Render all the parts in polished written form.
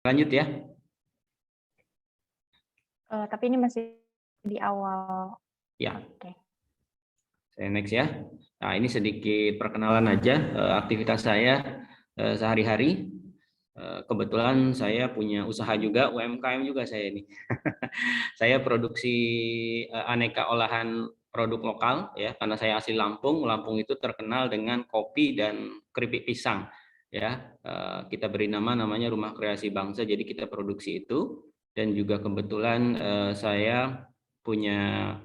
Lanjut ya. Tapi ini masih di awal. Ya. Oke. Saya next ya. Nah, ini sedikit perkenalan aja aktivitas saya sehari-hari. Kebetulan saya punya usaha juga, UMKM juga saya ini. Saya produksi aneka olahan produk lokal ya, karena saya asli Lampung. Lampung itu terkenal dengan kopi dan keripik pisang ya. Kita beri namanya Rumah Kreasi Bangsa, jadi kita produksi itu. Dan juga kebetulan saya punya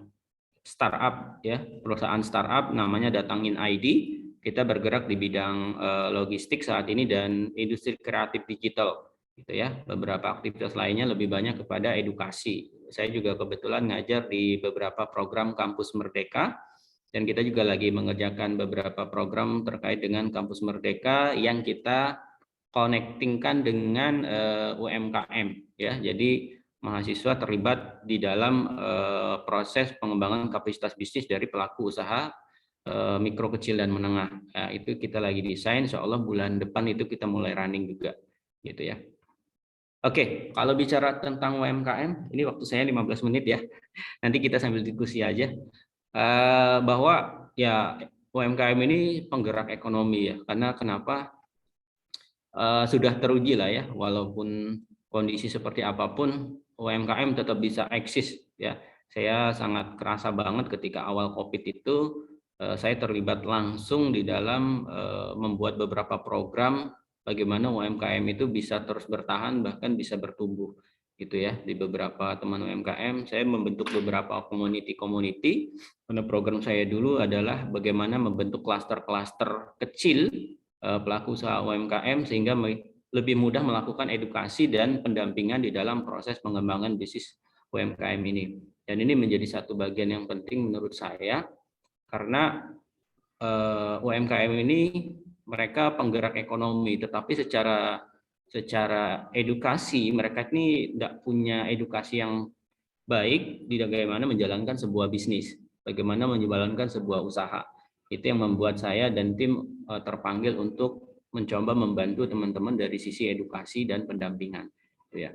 startup ya, perusahaan startup namanya Datangin ID. Kita bergerak di bidang logistik saat ini dan industri kreatif digital gitu ya. Beberapa aktivitas lainnya lebih banyak kepada edukasi. Saya juga kebetulan ngajar di beberapa program Kampus Merdeka, dan kita juga lagi mengerjakan beberapa program terkait dengan Kampus Merdeka yang kita connectingkan dengan UMKM ya. Jadi mahasiswa terlibat di dalam proses pengembangan kapasitas bisnis dari pelaku usaha mikro, kecil, dan menengah. Nah, itu kita lagi desain, insya Allah bulan depan itu kita mulai running juga, gitu ya. Oke, kalau bicara tentang UMKM, ini waktu saya 15 menit ya. Nanti kita sambil diskusi aja. Bahwa ya UMKM ini penggerak ekonomi ya, karena kenapa? Sudah teruji lah ya, walaupun kondisi seperti apapun UMKM tetap bisa eksis ya. Saya sangat kerasa banget ketika awal COVID itu saya terlibat langsung di dalam membuat beberapa program bagaimana UMKM itu bisa terus bertahan bahkan bisa bertumbuh gitu ya. Di beberapa teman UMKM saya membentuk beberapa community. Karena program saya dulu adalah bagaimana membentuk klaster-klaster kecil pelaku usaha UMKM sehingga lebih mudah melakukan edukasi dan pendampingan di dalam proses pengembangan bisnis UMKM ini. Dan ini menjadi satu bagian yang penting menurut saya karena UMKM ini mereka penggerak ekonomi, tetapi secara edukasi mereka ini tidak punya edukasi yang baik di bagaimana menjalankan sebuah bisnis, bagaimana menjalankan sebuah usaha. Itu yang membuat saya dan tim terpanggil untuk mencoba membantu teman-teman dari sisi edukasi dan pendampingan. Ya.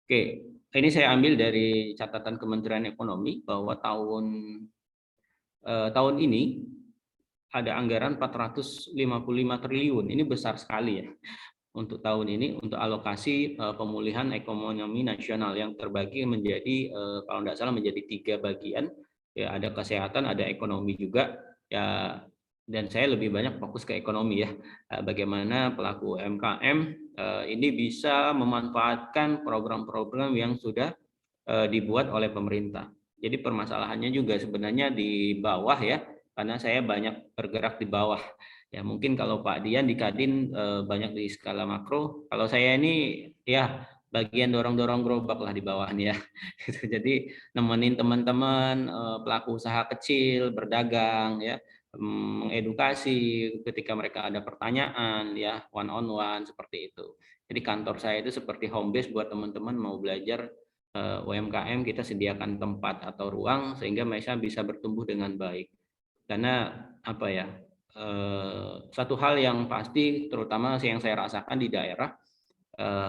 Oke, ini saya ambil dari catatan Kementerian Ekonomi bahwa tahun ini ada anggaran 455 triliun. Ini besar sekali ya untuk tahun ini untuk alokasi pemulihan ekonomi nasional yang terbagi menjadi kalau tidak salah menjadi 3 bagian ya, ada kesehatan, ada ekonomi juga ya, dan saya lebih banyak fokus ke ekonomi ya, bagaimana pelaku UMKM ini bisa memanfaatkan program-program yang sudah dibuat oleh pemerintah. Jadi permasalahannya juga sebenarnya di bawah ya, karena saya banyak bergerak di bawah. Ya mungkin kalau Pak Dian di Kadin banyak di skala makro, kalau saya ini ya bagian dorong-dorong gerobak lah di bawahnya ya. Jadi nemenin teman-teman pelaku usaha kecil berdagang ya, mengedukasi ketika mereka ada pertanyaan ya, one on one seperti itu. Jadi kantor saya itu seperti home base buat teman-teman mau belajar UMKM, kita sediakan tempat atau ruang sehingga mereka bisa bertumbuh dengan baik. Karena apa ya, satu hal yang pasti terutama yang saya rasakan di daerah,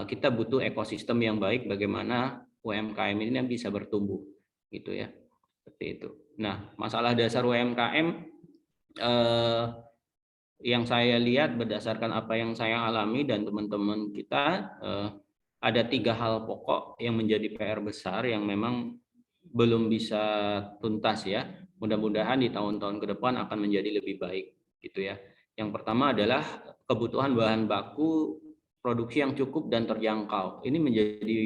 kita butuh ekosistem yang baik bagaimana UMKM ini bisa bertumbuh gitu ya, seperti itu. Nah, masalah dasar UMKM yang saya lihat berdasarkan apa yang saya alami dan teman-teman kita, ada 3 hal pokok yang menjadi PR besar yang memang belum bisa tuntas ya. Mudah-mudahan di tahun-tahun ke depan akan menjadi lebih baik gitu ya. Yang pertama adalah kebutuhan bahan baku produksi yang cukup dan terjangkau. Ini menjadi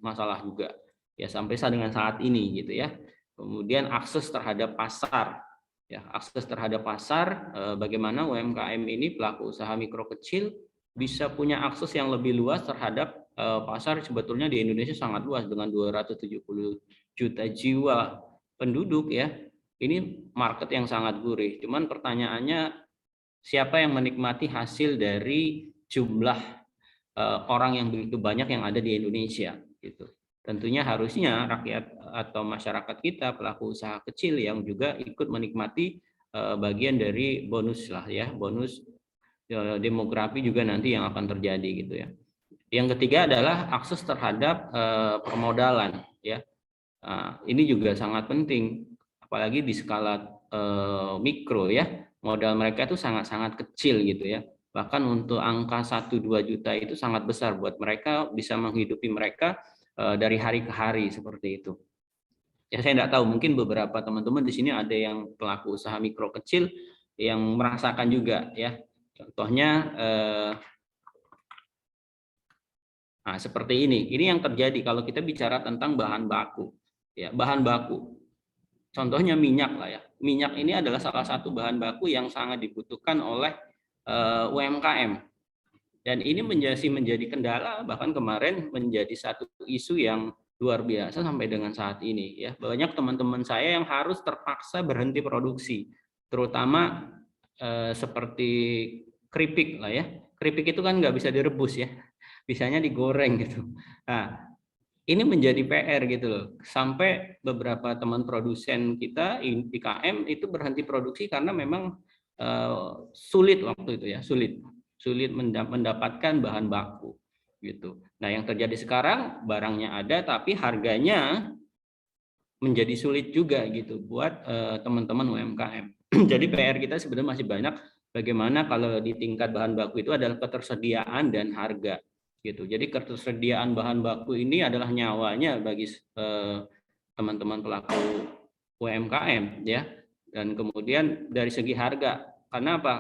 masalah juga ya sampai dengan saat ini gitu ya. Kemudian akses terhadap pasar. Ya, akses terhadap pasar, bagaimana UMKM ini pelaku usaha mikro kecil bisa punya akses yang lebih luas terhadap pasar. Sebetulnya di Indonesia sangat luas dengan 270 juta jiwa penduduk ya. Ini market yang sangat gurih. Cuman pertanyaannya siapa yang menikmati hasil dari jumlah orang yang begitu banyak yang ada di Indonesia gitu. Tentunya harusnya rakyat atau masyarakat kita pelaku usaha kecil yang juga ikut menikmati bagian dari bonus lah ya, bonus demografi juga nanti yang akan terjadi gitu ya. Yang ketiga adalah akses terhadap permodalan ya. Nah, ini juga sangat penting, apalagi di skala mikro ya. Modal mereka itu sangat-sangat kecil gitu ya. Bahkan untuk angka 1-2 juta itu sangat besar buat mereka, bisa menghidupi mereka dari hari ke hari seperti itu. Ya saya tidak tahu, mungkin beberapa teman-teman di sini ada yang pelaku usaha mikro kecil yang merasakan juga ya. Contohnya nah, seperti ini. Ini yang terjadi kalau kita bicara tentang bahan baku. Ya, bahan baku. Contohnya minyak lah ya. Minyak ini adalah salah satu bahan baku yang sangat dibutuhkan oleh UMKM. Dan ini menjadi kendala, bahkan kemarin menjadi satu isu yang luar biasa sampai dengan saat ini ya. Banyak teman-teman saya yang harus terpaksa berhenti produksi, terutama seperti keripik lah ya. Keripik itu kan nggak bisa direbus ya, bisanya digoreng gitu. Nah, ini menjadi PR gitu loh. Sampai beberapa teman produsen kita IKM itu berhenti produksi karena memang sulit waktu itu ya, sulit mendapatkan bahan baku gitu. Nah, yang terjadi sekarang barangnya ada tapi harganya menjadi sulit juga gitu buat teman-teman UMKM. Jadi PR kita sebenarnya masih banyak, bagaimana kalau di tingkat bahan baku itu adalah ketersediaan dan harga gitu. Jadi ketersediaan bahan baku ini adalah nyawanya bagi teman-teman pelaku UMKM ya. Dan kemudian dari segi harga, karena apa?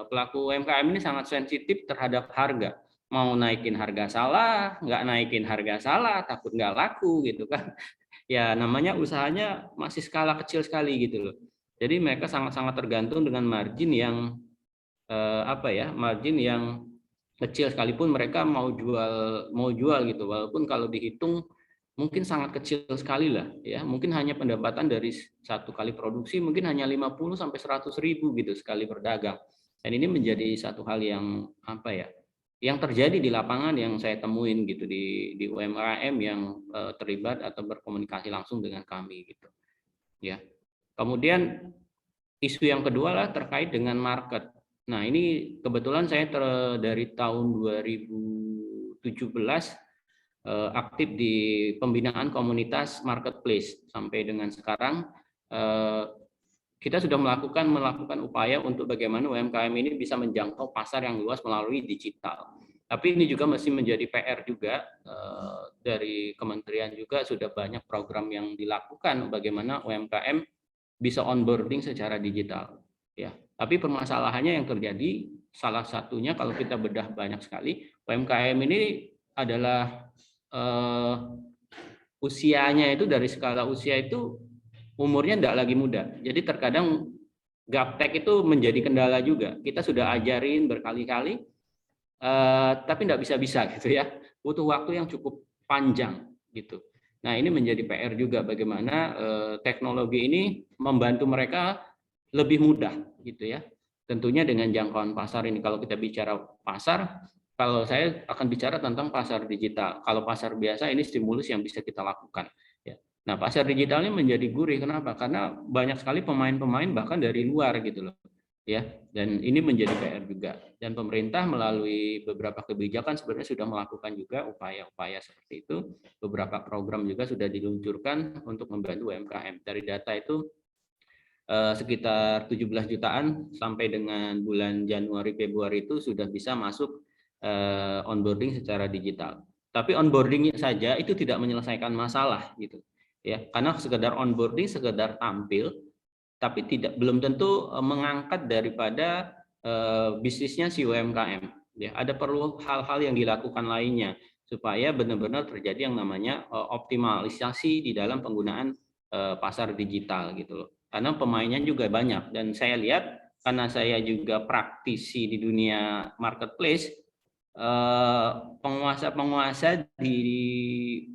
Pelaku UMKM ini sangat sensitif terhadap harga. Mau naikin harga salah, nggak naikin harga salah, takut nggak laku gitu kan. Ya namanya usahanya masih skala kecil sekali gitu loh. Jadi mereka sangat-sangat tergantung dengan margin yang margin yang kecil, sekalipun mereka mau jual gitu, walaupun kalau dihitung mungkin sangat kecil sekali lah ya, mungkin hanya pendapatan dari satu kali produksi mungkin hanya 50 sampai 100 ribu gitu sekali berdagang. Dan ini menjadi satu hal yang yang terjadi di lapangan yang saya temuin gitu di UMKM yang terlibat atau berkomunikasi langsung dengan kami gitu ya. Kemudian isu yang kedua lah terkait dengan market. Nah, ini kebetulan saya dari tahun 2017 aktif di pembinaan komunitas marketplace sampai dengan sekarang. Kita sudah melakukan upaya untuk bagaimana UMKM ini bisa menjangkau pasar yang luas melalui digital. Tapi ini juga masih menjadi PR juga, dari kementerian juga sudah banyak program yang dilakukan bagaimana UMKM bisa onboarding secara digital ya. Tapi permasalahannya yang terjadi salah satunya kalau kita bedah banyak sekali, UMKM ini adalah usianya itu, dari skala usia itu umurnya tidak lagi muda. Jadi terkadang gaptek itu menjadi kendala juga. Kita sudah ajarin berkali-kali, tapi tidak bisa-bisa gitu ya. Butuh waktu yang cukup panjang gitu. Nah, ini menjadi PR juga bagaimana teknologi ini membantu mereka lebih mudah gitu ya. Tentunya dengan jangkauan pasar ini. Kalau kita bicara pasar, kalau saya akan bicara tentang pasar digital. Kalau pasar biasa ini stimulus yang bisa kita lakukan. Ya. Nah, pasar digital ini menjadi gurih. Kenapa? Karena banyak sekali pemain-pemain bahkan dari luar gitu loh. Ya, dan ini menjadi PR juga. Dan pemerintah melalui beberapa kebijakan sebenarnya sudah melakukan juga upaya-upaya seperti itu. Beberapa program juga sudah diluncurkan untuk membantu UMKM. Dari data itu sekitar 17 jutaan sampai dengan bulan Januari Februari itu sudah bisa masuk onboarding secara digital. Tapi onboarding saja itu tidak menyelesaikan masalah gitu. Ya, karena sekedar onboarding, sekedar tampil, tapi belum tentu mengangkat daripada bisnisnya si UMKM. Ya, ada perlu hal-hal yang dilakukan lainnya supaya benar-benar terjadi yang namanya optimalisasi di dalam penggunaan pasar digital gitu loh. Karena pemainnya juga banyak, dan saya lihat karena saya juga praktisi di dunia marketplace, penguasa-penguasa di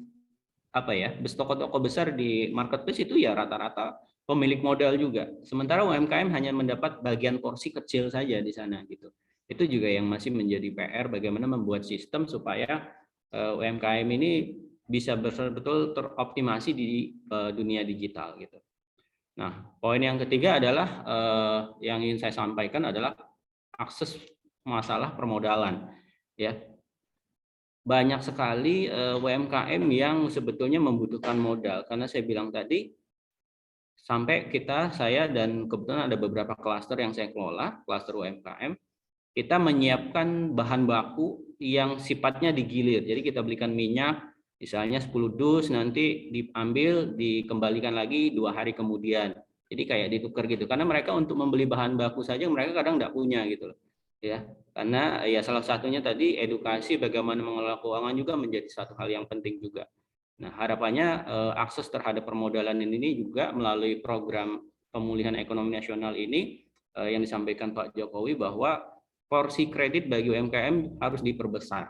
toko-toko besar di marketplace itu ya rata-rata pemilik modal juga. Sementara UMKM hanya mendapat bagian porsi kecil saja di sana gitu. Itu juga yang masih menjadi PR, bagaimana membuat sistem supaya UMKM ini bisa betul-betul teroptimasi di dunia digital gitu. Nah, poin yang ketiga adalah yang ingin saya sampaikan adalah akses masalah permodalan, ya. Banyak sekali UMKM yang sebetulnya membutuhkan modal, karena saya bilang tadi sampai saya dan kebetulan ada beberapa klaster yang saya kelola, klaster UMKM, kita menyiapkan bahan baku yang sifatnya digilir. Jadi kita belikan minyak, misalnya 10 dus, nanti diambil, dikembalikan lagi 2 hari kemudian. Jadi kayak ditukar gitu. Karena mereka untuk membeli bahan baku saja mereka kadang nggak punya gitu loh. Ya, karena ya salah satunya tadi edukasi bagaimana mengelola keuangan juga menjadi satu hal yang penting juga. Nah, harapannya akses terhadap permodalan ini juga melalui program pemulihan ekonomi nasional ini yang disampaikan Pak Jokowi bahwa porsi kredit bagi UMKM harus diperbesar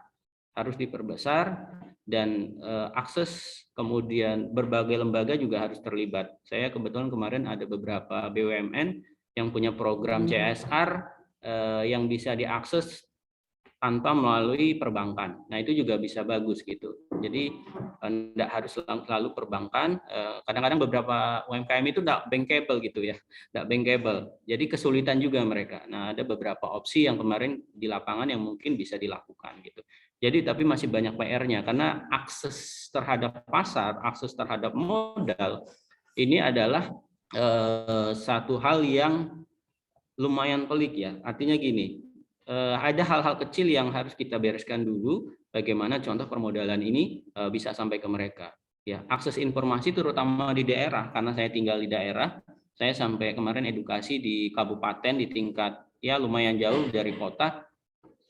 dan akses kemudian berbagai lembaga juga harus terlibat. Saya kebetulan kemarin ada beberapa BUMN yang punya program CSR yang bisa diakses tanpa melalui perbankan. Nah, itu juga bisa bagus gitu. Jadi tidak harus selalu perbankan. Kadang-kadang beberapa UMKM itu tidak bankable gitu ya, tidak bankable. Jadi kesulitan juga mereka. Nah, ada beberapa opsi yang kemarin di lapangan yang mungkin bisa dilakukan gitu. Jadi tapi masih banyak PR-nya karena akses terhadap pasar, akses terhadap modal ini adalah satu hal yang lumayan pelik ya. Artinya gini, ada hal-hal kecil yang harus kita bereskan dulu bagaimana contoh permodalan ini bisa sampai ke mereka. Ya, akses informasi terutama di daerah karena saya tinggal di daerah, saya sampai kemarin edukasi di kabupaten di tingkat ya lumayan jauh dari kota.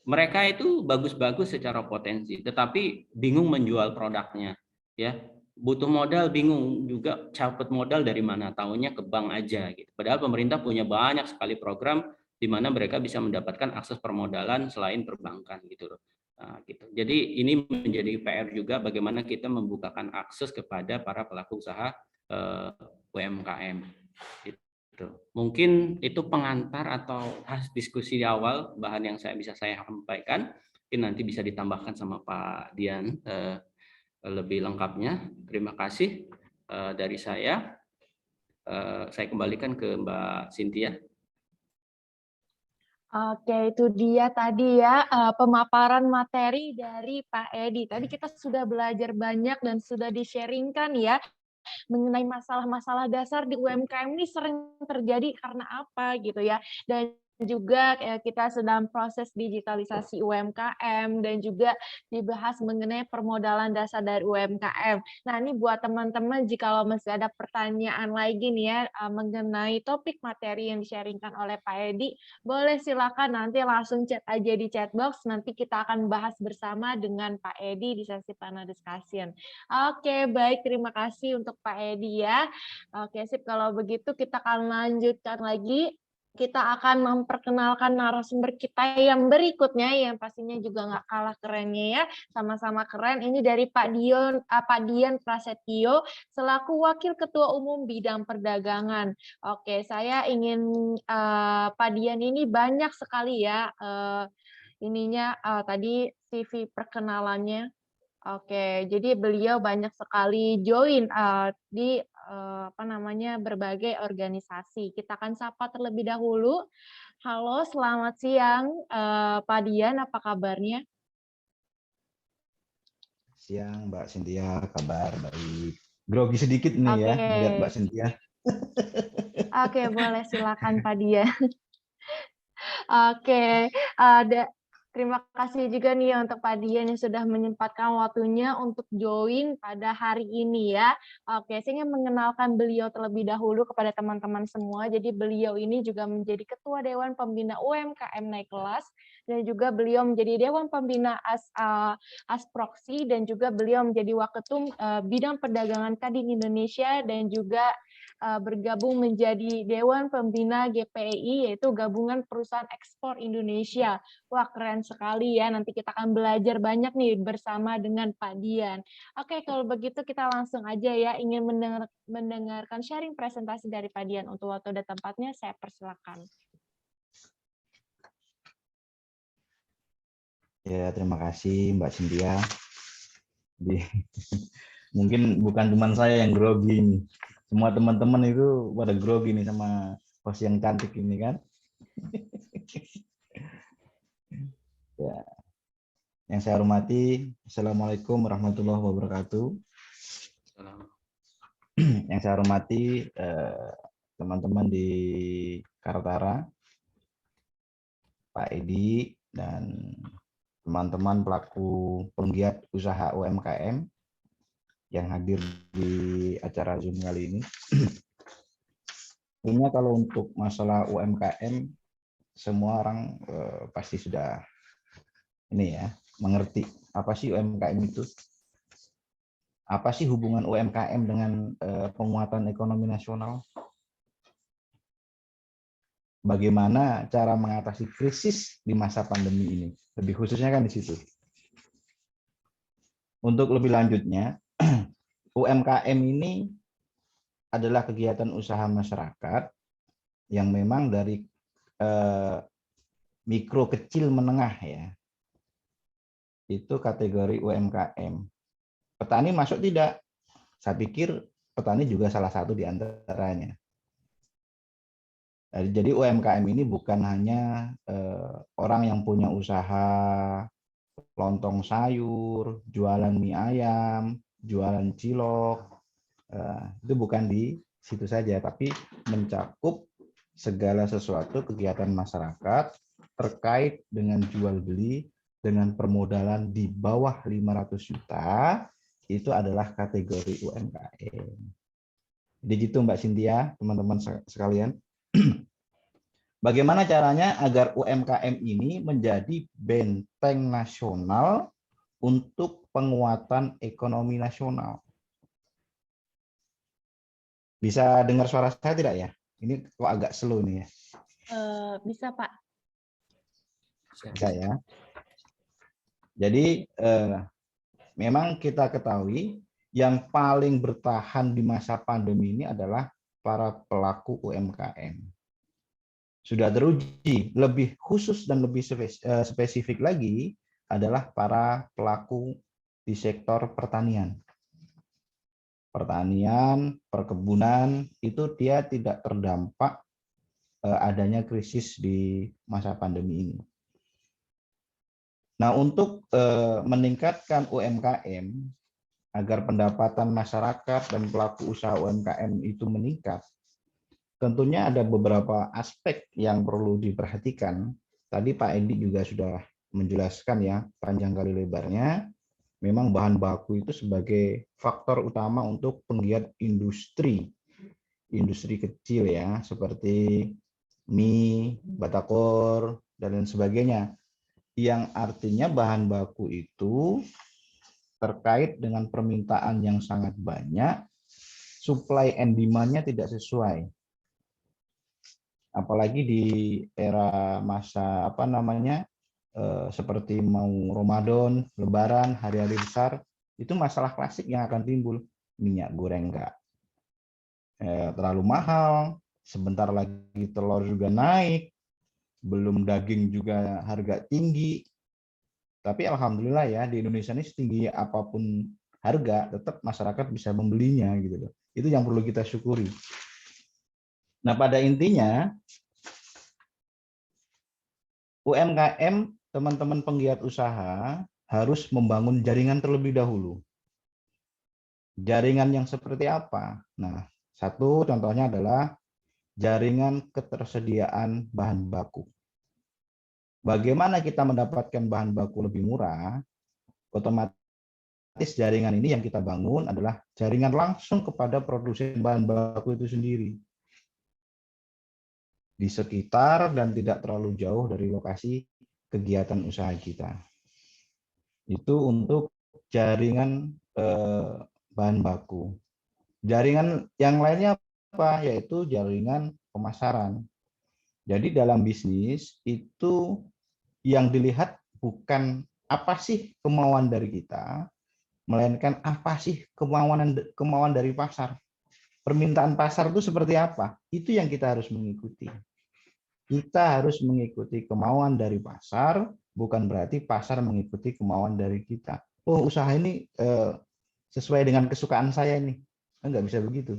Mereka itu bagus-bagus secara potensi, tetapi bingung menjual produknya. Ya, butuh modal, bingung juga capet modal dari mana, tahunya ke bank aja gitu. Padahal pemerintah punya banyak sekali program di mana mereka bisa mendapatkan akses permodalan selain perbankan gitu loh. Nah, gitu. Jadi ini menjadi PR juga bagaimana kita membukakan akses kepada para pelaku usaha UMKM. Gitu. Mungkin itu pengantar atau diskusi di awal bahan yang bisa saya sampaikan. Mungkin nanti bisa ditambahkan sama Pak Dian lebih lengkapnya. Terima kasih dari saya. Saya kembalikan ke Mbak Cynthia. Oke, itu dia tadi ya pemaparan materi dari Pak Edi. Tadi kita sudah belajar banyak dan sudah di-sharingkan ya mengenai masalah-masalah dasar di UMKM ini sering terjadi karena apa gitu ya. Dan juga kita sedang proses digitalisasi UMKM dan juga dibahas mengenai permodalan dasar dari UMKM. Nah, ini buat teman-teman jika masih ada pertanyaan lagi nih ya mengenai topik materi yang di-sharingkan oleh Pak Edi, boleh silakan nanti langsung chat aja di chat box, nanti kita akan bahas bersama dengan Pak Edi di sesi panel discussion. Oke, baik, terima kasih untuk Pak Edi ya. Oke, sip, kalau begitu kita akan lanjutkan lagi. Kita akan memperkenalkan narasumber kita yang berikutnya, yang pastinya juga nggak kalah kerennya ya, sama-sama keren. Ini dari Pak Dian Prasetyo, selaku Wakil Ketua Umum Bidang Perdagangan. Oke, saya ingin Pak Dian ini banyak sekali ya tadi CV perkenalannya. Oke, jadi beliau banyak sekali join di berbagai organisasi. Kita akan sapa terlebih dahulu. Halo, selamat siang Pak Dian, apa kabarnya? Siang Mbak Cynthia, kabar baik. Grogi sedikit nih ya, melihat Mbak Cynthia. Oke, boleh silakan Pak Dian. Oke, terima kasih juga nih untuk Pak Dian yang sudah menyempatkan waktunya untuk join pada hari ini ya. Oke, saya ingin mengenalkan beliau terlebih dahulu kepada teman-teman semua. Jadi beliau ini juga menjadi Ketua Dewan Pembina UMKM Naik Kelas, dan juga beliau menjadi Dewan Pembina Asproksi, dan juga beliau menjadi Waketum Bidang Perdagangan Kadin Indonesia, dan juga bergabung menjadi Dewan Pembina GPI, yaitu Gabungan Perusahaan Ekspor Indonesia. Wah, keren sekali ya. Nanti kita akan belajar banyak nih bersama dengan Pak Dian. Oke, kalau begitu kita langsung aja ya. Ingin mendengarkan sharing presentasi dari Pak Dian. Untuk waktu dan tempatnya, saya persilakan. Ya, terima kasih Mbak Cynthia. Mungkin bukan cuma saya yang grogi nih. Semua teman-teman itu pada grogi nih sama host yang cantik ini kan. Ya, yang saya hormati, Assalamualaikum warahmatullahi wabarakatuh. Yang saya hormati teman-teman di Kaltara, Pak Edi, dan teman-teman pelaku penggiat usaha UMKM yang hadir di acara Zoom kali ini. Tentunya kalau untuk masalah UMKM, semua orang pasti sudah ini ya, mengerti apa sih UMKM itu. Apa sih hubungan UMKM dengan penguatan ekonomi nasional? Bagaimana cara mengatasi krisis di masa pandemi ini? Lebih khususnya kan di situ. Untuk lebih lanjutnya, UMKM ini adalah kegiatan usaha masyarakat yang memang dari mikro kecil menengah ya. Itu kategori UMKM. Petani masuk tidak? Saya pikir petani juga salah satu di antaranya. Jadi UMKM ini bukan hanya orang yang punya usaha lontong sayur, jualan mie ayam, jualan cilok. Itu bukan di situ saja, tapi mencakup segala sesuatu kegiatan masyarakat terkait dengan jual beli dengan permodalan di bawah 500 juta, itu adalah kategori UMKM. Jadi gitu Mbak Cynthia, teman-teman sekalian. Bagaimana caranya agar UMKM ini menjadi benteng nasional untuk penguatan ekonomi nasional? Bisa dengar suara saya tidak ya? Ini kok agak slow nih ya. Bisa Pak. Bisa ya. Jadi memang kita ketahui yang paling bertahan di masa pandemi ini adalah para pelaku UMKM. Sudah teruji, lebih khusus dan lebih spesifik lagi adalah para pelaku di sektor pertanian. Pertanian, perkebunan, itu dia tidak terdampak adanya krisis di masa pandemi ini. Nah, untuk meningkatkan UMKM, agar pendapatan masyarakat dan pelaku usaha UMKM itu meningkat, tentunya ada beberapa aspek yang perlu diperhatikan. Tadi Pak Edi juga sudah menjelaskan ya, panjang kali lebarnya. Memang bahan baku itu sebagai faktor utama untuk penggiat industri kecil ya, seperti mie, batagor, dan lain sebagainya. Yang artinya bahan baku itu terkait dengan permintaan yang sangat banyak, supply and demand-nya tidak sesuai. Apalagi di era masa seperti mau Ramadan, Lebaran, hari-hari besar, itu masalah klasik yang akan timbul. Minyak goreng enggak terlalu mahal, sebentar lagi telur juga naik, belum daging juga harga tinggi. Tapi alhamdulillah ya, di Indonesia ini setinggi apapun harga, tetap masyarakat bisa membelinya gitu loh. Itu yang perlu kita syukuri. Nah, pada intinya UMKM, teman-teman penggiat usaha harus membangun jaringan terlebih dahulu. Jaringan yang seperti apa? Nah, satu contohnya adalah jaringan ketersediaan bahan baku. Bagaimana kita mendapatkan bahan baku lebih murah? Otomatis jaringan ini yang kita bangun adalah jaringan langsung kepada produsen bahan baku itu sendiri. Di sekitar dan tidak terlalu jauh dari lokasi kegiatan usaha kita. Itu untuk jaringan bahan baku. Jaringan yang lainnya apa? Yaitu jaringan pemasaran. Jadi dalam bisnis itu yang dilihat bukan apa sih kemauan dari kita, melainkan apa sih kemauan dari pasar. Permintaan pasar itu seperti apa? Itu yang kita harus mengikuti. Kita harus mengikuti kemauan dari pasar, bukan berarti pasar mengikuti kemauan dari kita. Oh, usaha ini sesuai dengan kesukaan saya ini. Enggak bisa begitu.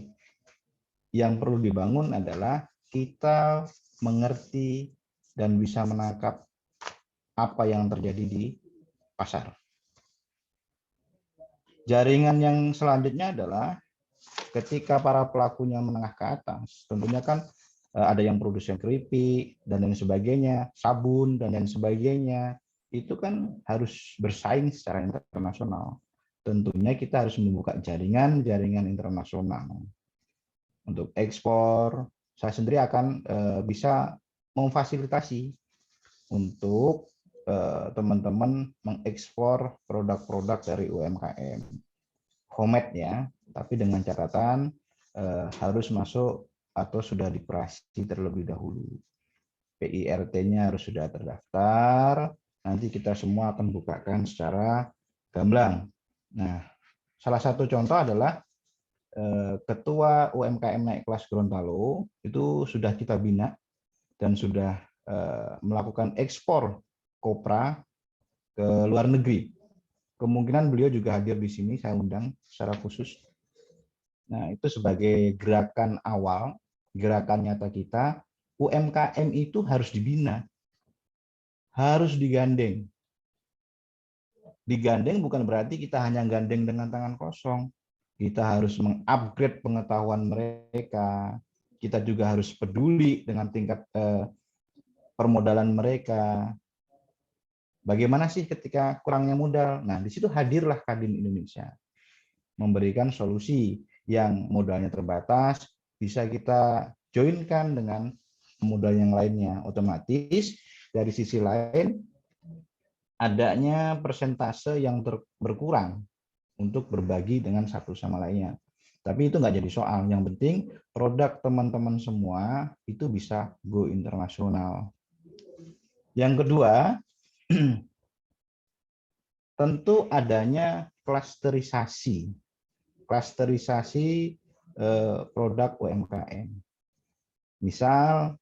Yang perlu dibangun adalah kita mengerti dan bisa menangkap apa yang terjadi di pasar. Jaringan yang selanjutnya adalah ketika para pelakunya menengah ke atas, tentunya kan ada yang produsen keripik dan lain sebagainya, sabun dan lain sebagainya, itu kan harus bersaing secara internasional. Tentunya kita harus membuka jaringan internasional untuk ekspor. Saya sendiri akan bisa memfasilitasi untuk teman-teman mengekspor produk-produk dari UMKM homemade ya, tapi dengan catatan harus masuk atau sudah dioperasi terlebih dahulu. PIRT-nya harus sudah terdaftar. Nanti kita semua akan bukakan secara gamblang. Nah, salah satu contoh adalah Ketua UMKM Naik Kelas Gorontalo itu sudah kita bina dan sudah melakukan ekspor kopra ke luar negeri. Kemungkinan beliau juga hadir di sini, saya undang secara khusus. Nah, itu sebagai gerakan awal, gerakan nyata kita, UMKM itu harus dibina, harus digandeng. Digandeng bukan berarti kita hanya gandeng dengan tangan kosong. Kita harus mengupgrade pengetahuan mereka. Kita juga harus peduli dengan tingkat permodalan mereka. Bagaimana sih ketika kurangnya modal? Nah, di situ hadirlah Kadin Indonesia. Memberikan solusi yang modalnya terbatas, bisa kita joinkan dengan modal yang lainnya. Otomatis dari sisi lain, adanya persentase yang berkurang untuk berbagi dengan satu sama lainnya. Tapi itu nggak jadi soal. Yang penting produk teman-teman semua itu bisa go internasional. Yang kedua, tentu adanya klasterisasi. Klasterisasi produk UMKM. Misal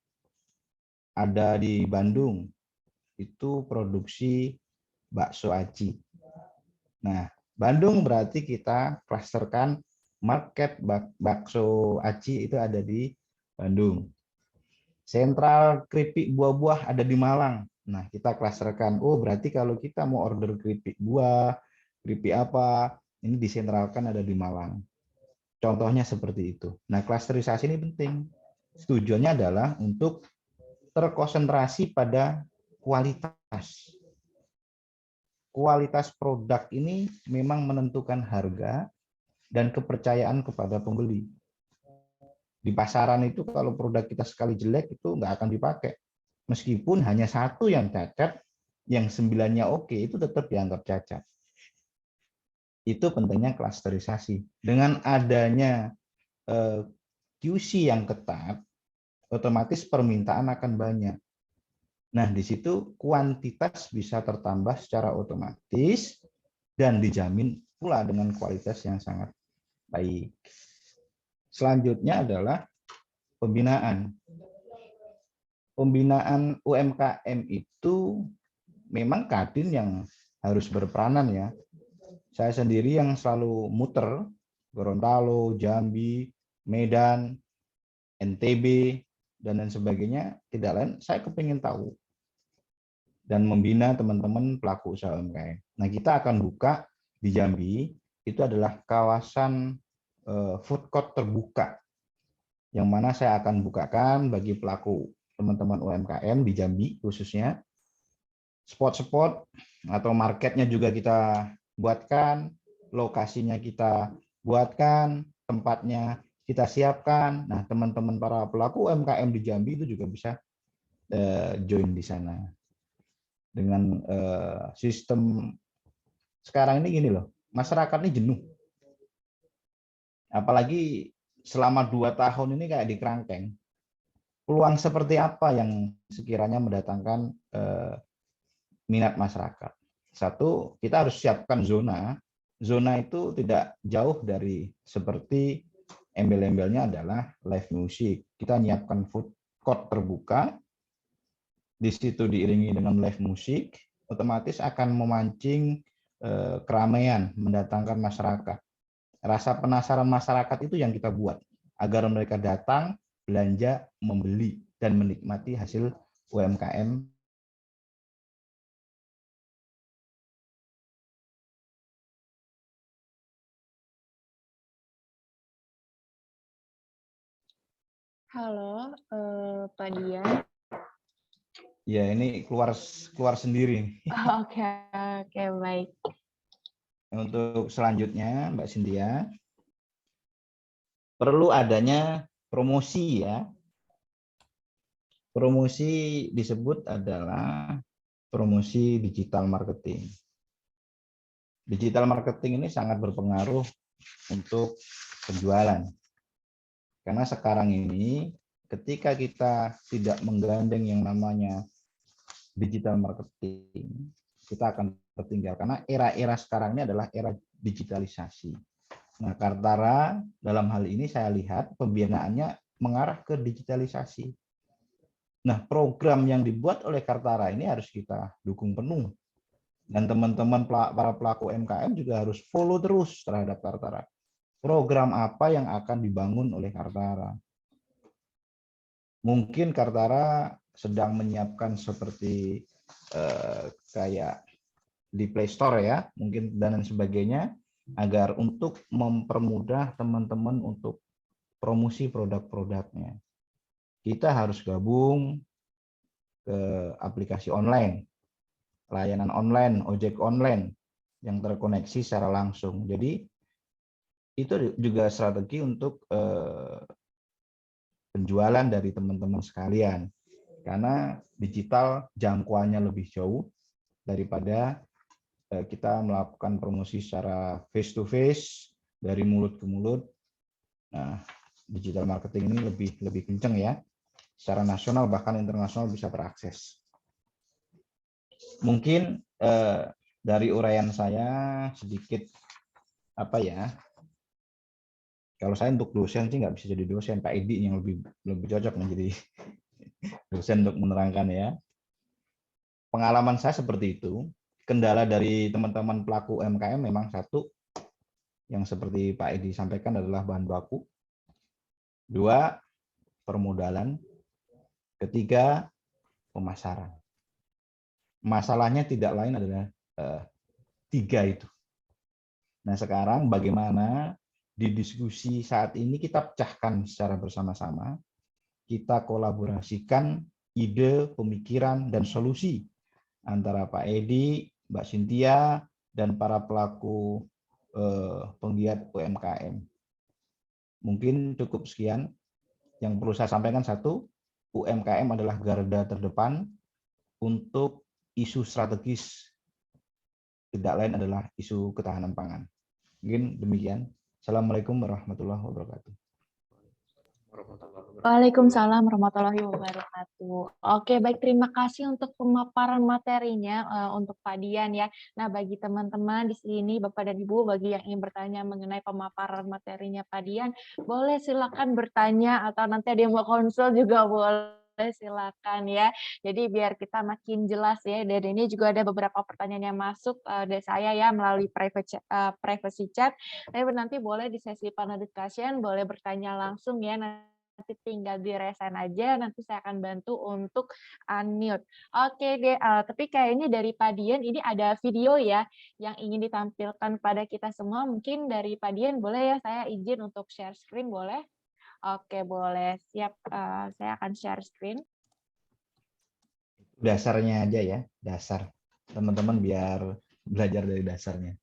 ada di Bandung, itu produksi bakso aci. Nah, Bandung berarti kita klasterkan market bakso aci itu ada di Bandung. Sentral keripik buah-buah ada di Malang. Nah, kita klasterkan. Oh, berarti kalau kita mau order keripik buah, keripik apa, ini disentralkan ada di Malang. Contohnya seperti itu. Nah, klasterisasi ini penting. Tujuannya adalah untuk terkonsentrasi pada kualitas. Kualitas produk ini memang menentukan harga dan kepercayaan kepada pembeli. Di pasaran itu kalau produk kita sekali jelek itu nggak akan dipakai. Meskipun hanya satu yang cacat, yang 9-nya oke, itu tetap dianggap cacat. Itu pentingnya klasterisasi. Dengan adanya QC yang ketat, otomatis permintaan akan banyak. Nah, di situ kuantitas bisa tertambah secara otomatis dan dijamin pula dengan kualitas yang sangat baik. Selanjutnya adalah pembinaan. Pembinaan UMKM itu memang Kadin yang harus berperanan ya. Saya sendiri yang selalu muter Gorontalo, Jambi, Medan, NTB, dan lain sebagainya. Tidak lain, saya kepingin tahu dan membina teman-teman pelaku usaha UMKM. Nah, kita akan buka di Jambi, itu adalah kawasan food court terbuka, yang mana saya akan bukakan bagi pelaku teman-teman UMKM di Jambi khususnya. Spot-spot atau marketnya juga kita buatkan, lokasinya kita buatkan, tempatnya kita siapkan. Nah, teman-teman para pelaku UMKM di Jambi itu juga bisa join di sana. Dengan sistem sekarang ini gini loh, masyarakat ini jenuh. Apalagi selama 2 tahun ini kayak di kerangkeng. Peluang seperti apa yang sekiranya mendatangkan minat masyarakat? Satu, kita harus siapkan zona. Zona itu tidak jauh dari seperti embel-embelnya adalah live music. Kita menyiapkan food court terbuka, di situ diiringi dengan live music, otomatis akan memancing keramaian, mendatangkan masyarakat. Rasa penasaran masyarakat itu yang kita buat agar mereka datang, belanja, membeli, dan menikmati hasil UMKM Halo, Pak Dian. Ya, ini keluar sendiri. Oke, oke, baik. Untuk selanjutnya, Mbak Cynthia, perlu adanya promosi ya. Promosi disebut adalah promosi digital marketing. Digital marketing ini sangat berpengaruh untuk penjualan. Karena sekarang ini ketika kita tidak menggandeng yang namanya digital marketing, kita akan tertinggal. Karena era-era sekarang ini adalah era digitalisasi. Nah, Kartara dalam hal ini saya lihat pembinaannya mengarah ke digitalisasi. Nah, program yang dibuat oleh Kartara ini harus kita dukung penuh. Dan teman-teman para pelaku UMKM juga harus follow terus terhadap Kartara. Program apa yang akan dibangun oleh Kartara. Mungkin Kartara sedang menyiapkan seperti kayak di Play Store ya, mungkin dan sebagainya, agar untuk mempermudah teman-teman untuk promosi produk-produknya. Kita harus gabung ke aplikasi online, layanan online, ojek online yang terkoneksi secara langsung. Jadi itu juga strategi untuk penjualan dari teman-teman sekalian. Karena digital jangkauannya lebih jauh daripada kita melakukan promosi secara face to face, dari mulut ke mulut. Nah, digital marketing ini lebih kenceng ya. Secara nasional bahkan internasional bisa terakses. Mungkin dari uraian saya sedikit apa ya? Kalau saya untuk dosen sih nggak bisa jadi dosen, Pak Edi yang lebih cocok menjadi dosen untuk menerangkan ya. Pengalaman saya seperti itu. Kendala dari teman-teman pelaku UMKM memang satu yang seperti Pak Edi sampaikan adalah bahan baku. Dua, permodalan. Ketiga, pemasaran. Masalahnya tidak lain adalah tiga itu. Nah, sekarang bagaimana di diskusi saat ini kita pecahkan secara bersama-sama, kita kolaborasikan ide, pemikiran, dan solusi antara Pak Edi, Mbak Cynthia, dan para pelaku penggiat UMKM. Mungkin cukup sekian. Yang perlu saya sampaikan satu, UMKM adalah garda terdepan untuk isu strategis, tidak lain adalah isu ketahanan pangan. Mungkin demikian. Assalamualaikum warahmatullahi wabarakatuh. Waalaikumsalam warahmatullahi wabarakatuh. Oke, baik, terima kasih untuk pemaparan materinya untuk Pak Dian ya. Nah, bagi teman-teman di sini, Bapak dan Ibu, bagi yang ingin bertanya mengenai pemaparan materinya Pak Dian, boleh silakan bertanya atau nanti ada yang mau konsul juga boleh, silakan ya. Jadi biar kita makin jelas ya. Dan ini juga ada beberapa pertanyaan yang masuk dari saya ya melalui privacy chat. Tapi nanti boleh di sesi panel discussion, boleh bertanya langsung ya. Nanti tinggal di-resign aja, nanti saya akan bantu untuk unmute. Oke deh, tapi kayaknya dari Pak Dian ini ada video ya yang ingin ditampilkan pada kita semua. Mungkin dari Pak Dian boleh ya saya izin untuk share screen, boleh? Oke, boleh. Siap, saya akan share screen. Dasarnya aja ya, dasar. Teman-teman biar belajar dari dasarnya.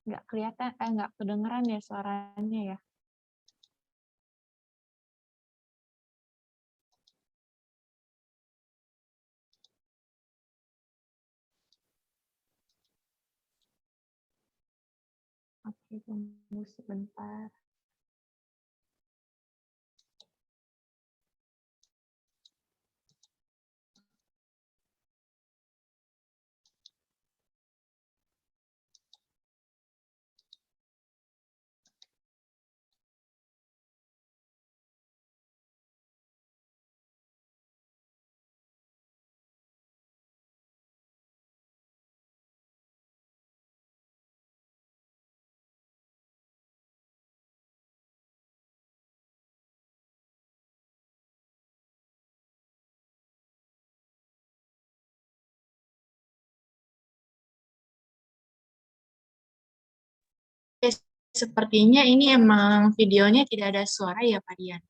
Nggak kelihatan, nggak kedengeran ya suaranya ya. Oke, tunggu sebentar. sepertinya ini emang videonya tidak ada suara ya Pak Dian.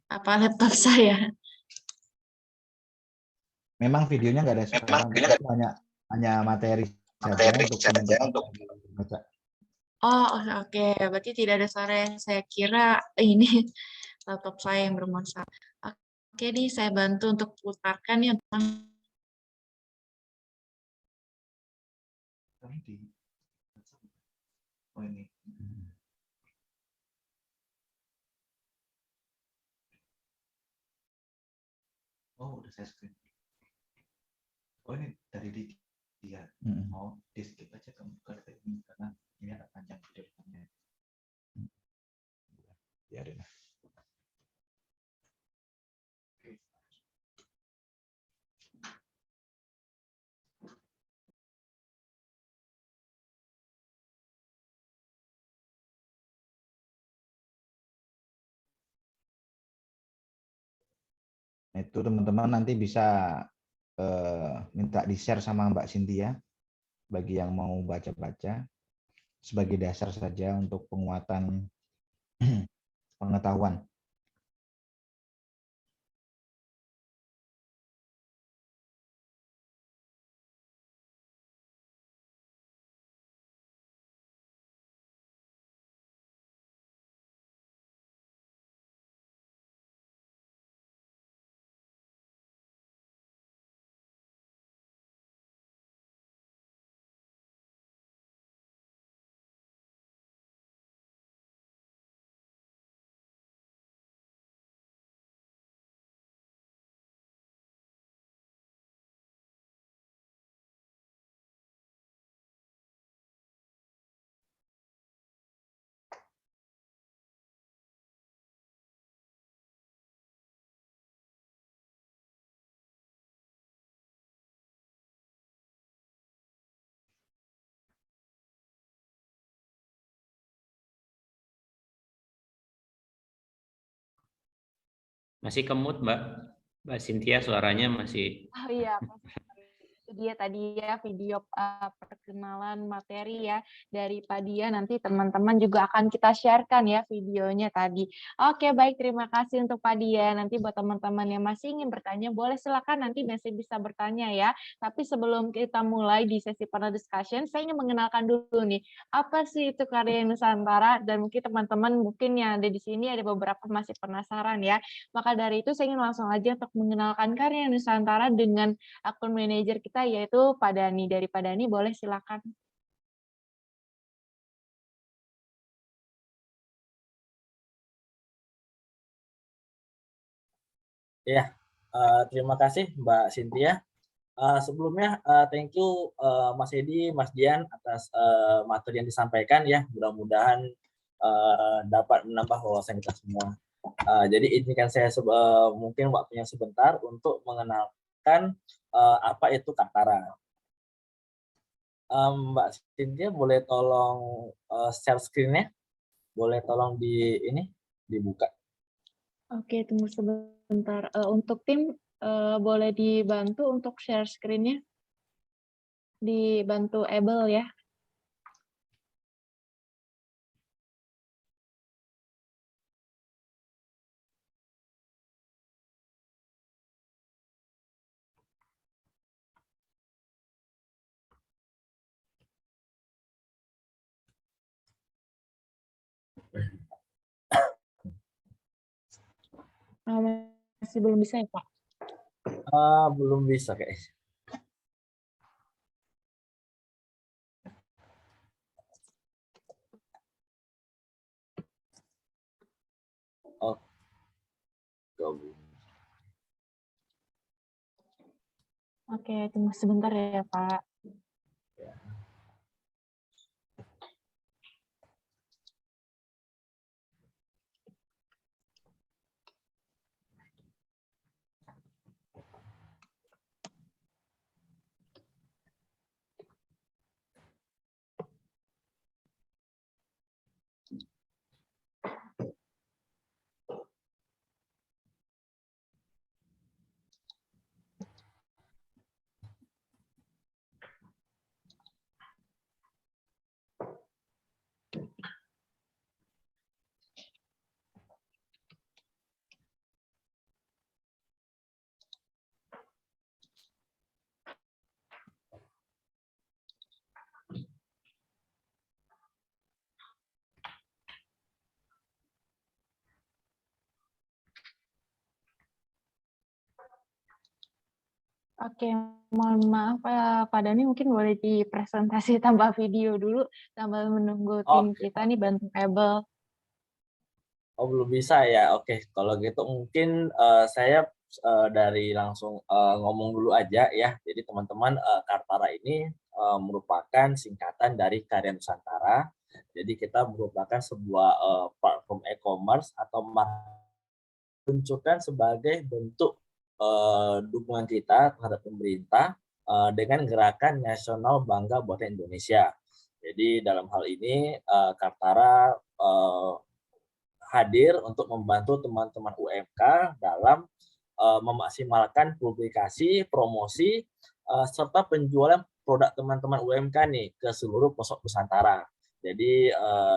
Apa laptop saya? Memang videonya nggak ada suara, itu hanya materi saja untuk teman-teman baca. Oh, oke. Berarti tidak ada suara. Saya kira ini laptop saya yang bermasalah. Oke nih, saya bantu untuk putarkan ya. Oh ini. Oh, udah saya screen. Oh, ini dari dia. Mau di skip aja kamu ke ini karena ini agak panjang videonya. Biarin. Nah, itu teman-teman nanti bisa minta di-share sama Mbak Cynthia bagi yang mau baca-baca sebagai dasar saja untuk penguatan pengetahuan. Masih kemut, Mbak Cynthia, suaranya masih. Oh iya, itu dia tadi ya video perkenalan materi ya dari Pak Dia. Nanti teman-teman juga akan kita sharekan ya videonya tadi. Oke, baik, terima kasih untuk Pak Dia. Nanti buat teman-teman yang masih ingin bertanya, boleh silakan nanti masih bisa bertanya ya. Tapi sebelum kita mulai di sesi panel discussion, saya ingin mengenalkan dulu nih, apa sih itu Karya Nusantara, dan mungkin teman-teman mungkin yang ada di sini ada beberapa masih penasaran ya. Maka dari itu saya ingin langsung aja untuk mengenalkan Karya Nusantara dengan akun manajer kita yaitu Pak Dani. Dari Pak Dani, boleh silakan. Ya, terima kasih Mbak Cynthia. Sebelumnya, thank you Mas Edi, Mas Dian atas materi yang disampaikan ya. Mudah-mudahan dapat menambah wawasan kita semua. Jadi izinkan saya mungkin waktunya sebentar untuk mengenalkan apa itu Kaltara. Mbak Cynthia boleh tolong share screen-nya? Boleh tolong dibuka. Oke, tunggu sebentar. Untuk tim, boleh dibantu untuk share screen-nya? Dibantu able ya. Masih belum bisa ya, Pak? Belum bisa kayaknya. Oh, gabung. Oke, tunggu sebentar ya, Pak. Ya. Oke, mohon maaf Pak Dhani, mungkin boleh dipresentasi tambah video dulu sambil menunggu tim Oke, kita nih bantu kabel. oh belum bisa ya. Oke, kalau gitu mungkin saya dari langsung ngomong dulu aja ya. Jadi teman-teman, Kartara ini merupakan singkatan dari Karya Nusantara. Jadi kita merupakan sebuah platform e-commerce atau luncurkan sebagai bentuk dukungan kita terhadap pemerintah dengan gerakan nasional Bangga Buatan Indonesia. Jadi dalam hal ini Kartara hadir untuk membantu teman-teman UMK dalam memaksimalkan publikasi, promosi, serta penjualan produk teman-teman UMK nih ke seluruh pelosok Nusantara. Jadi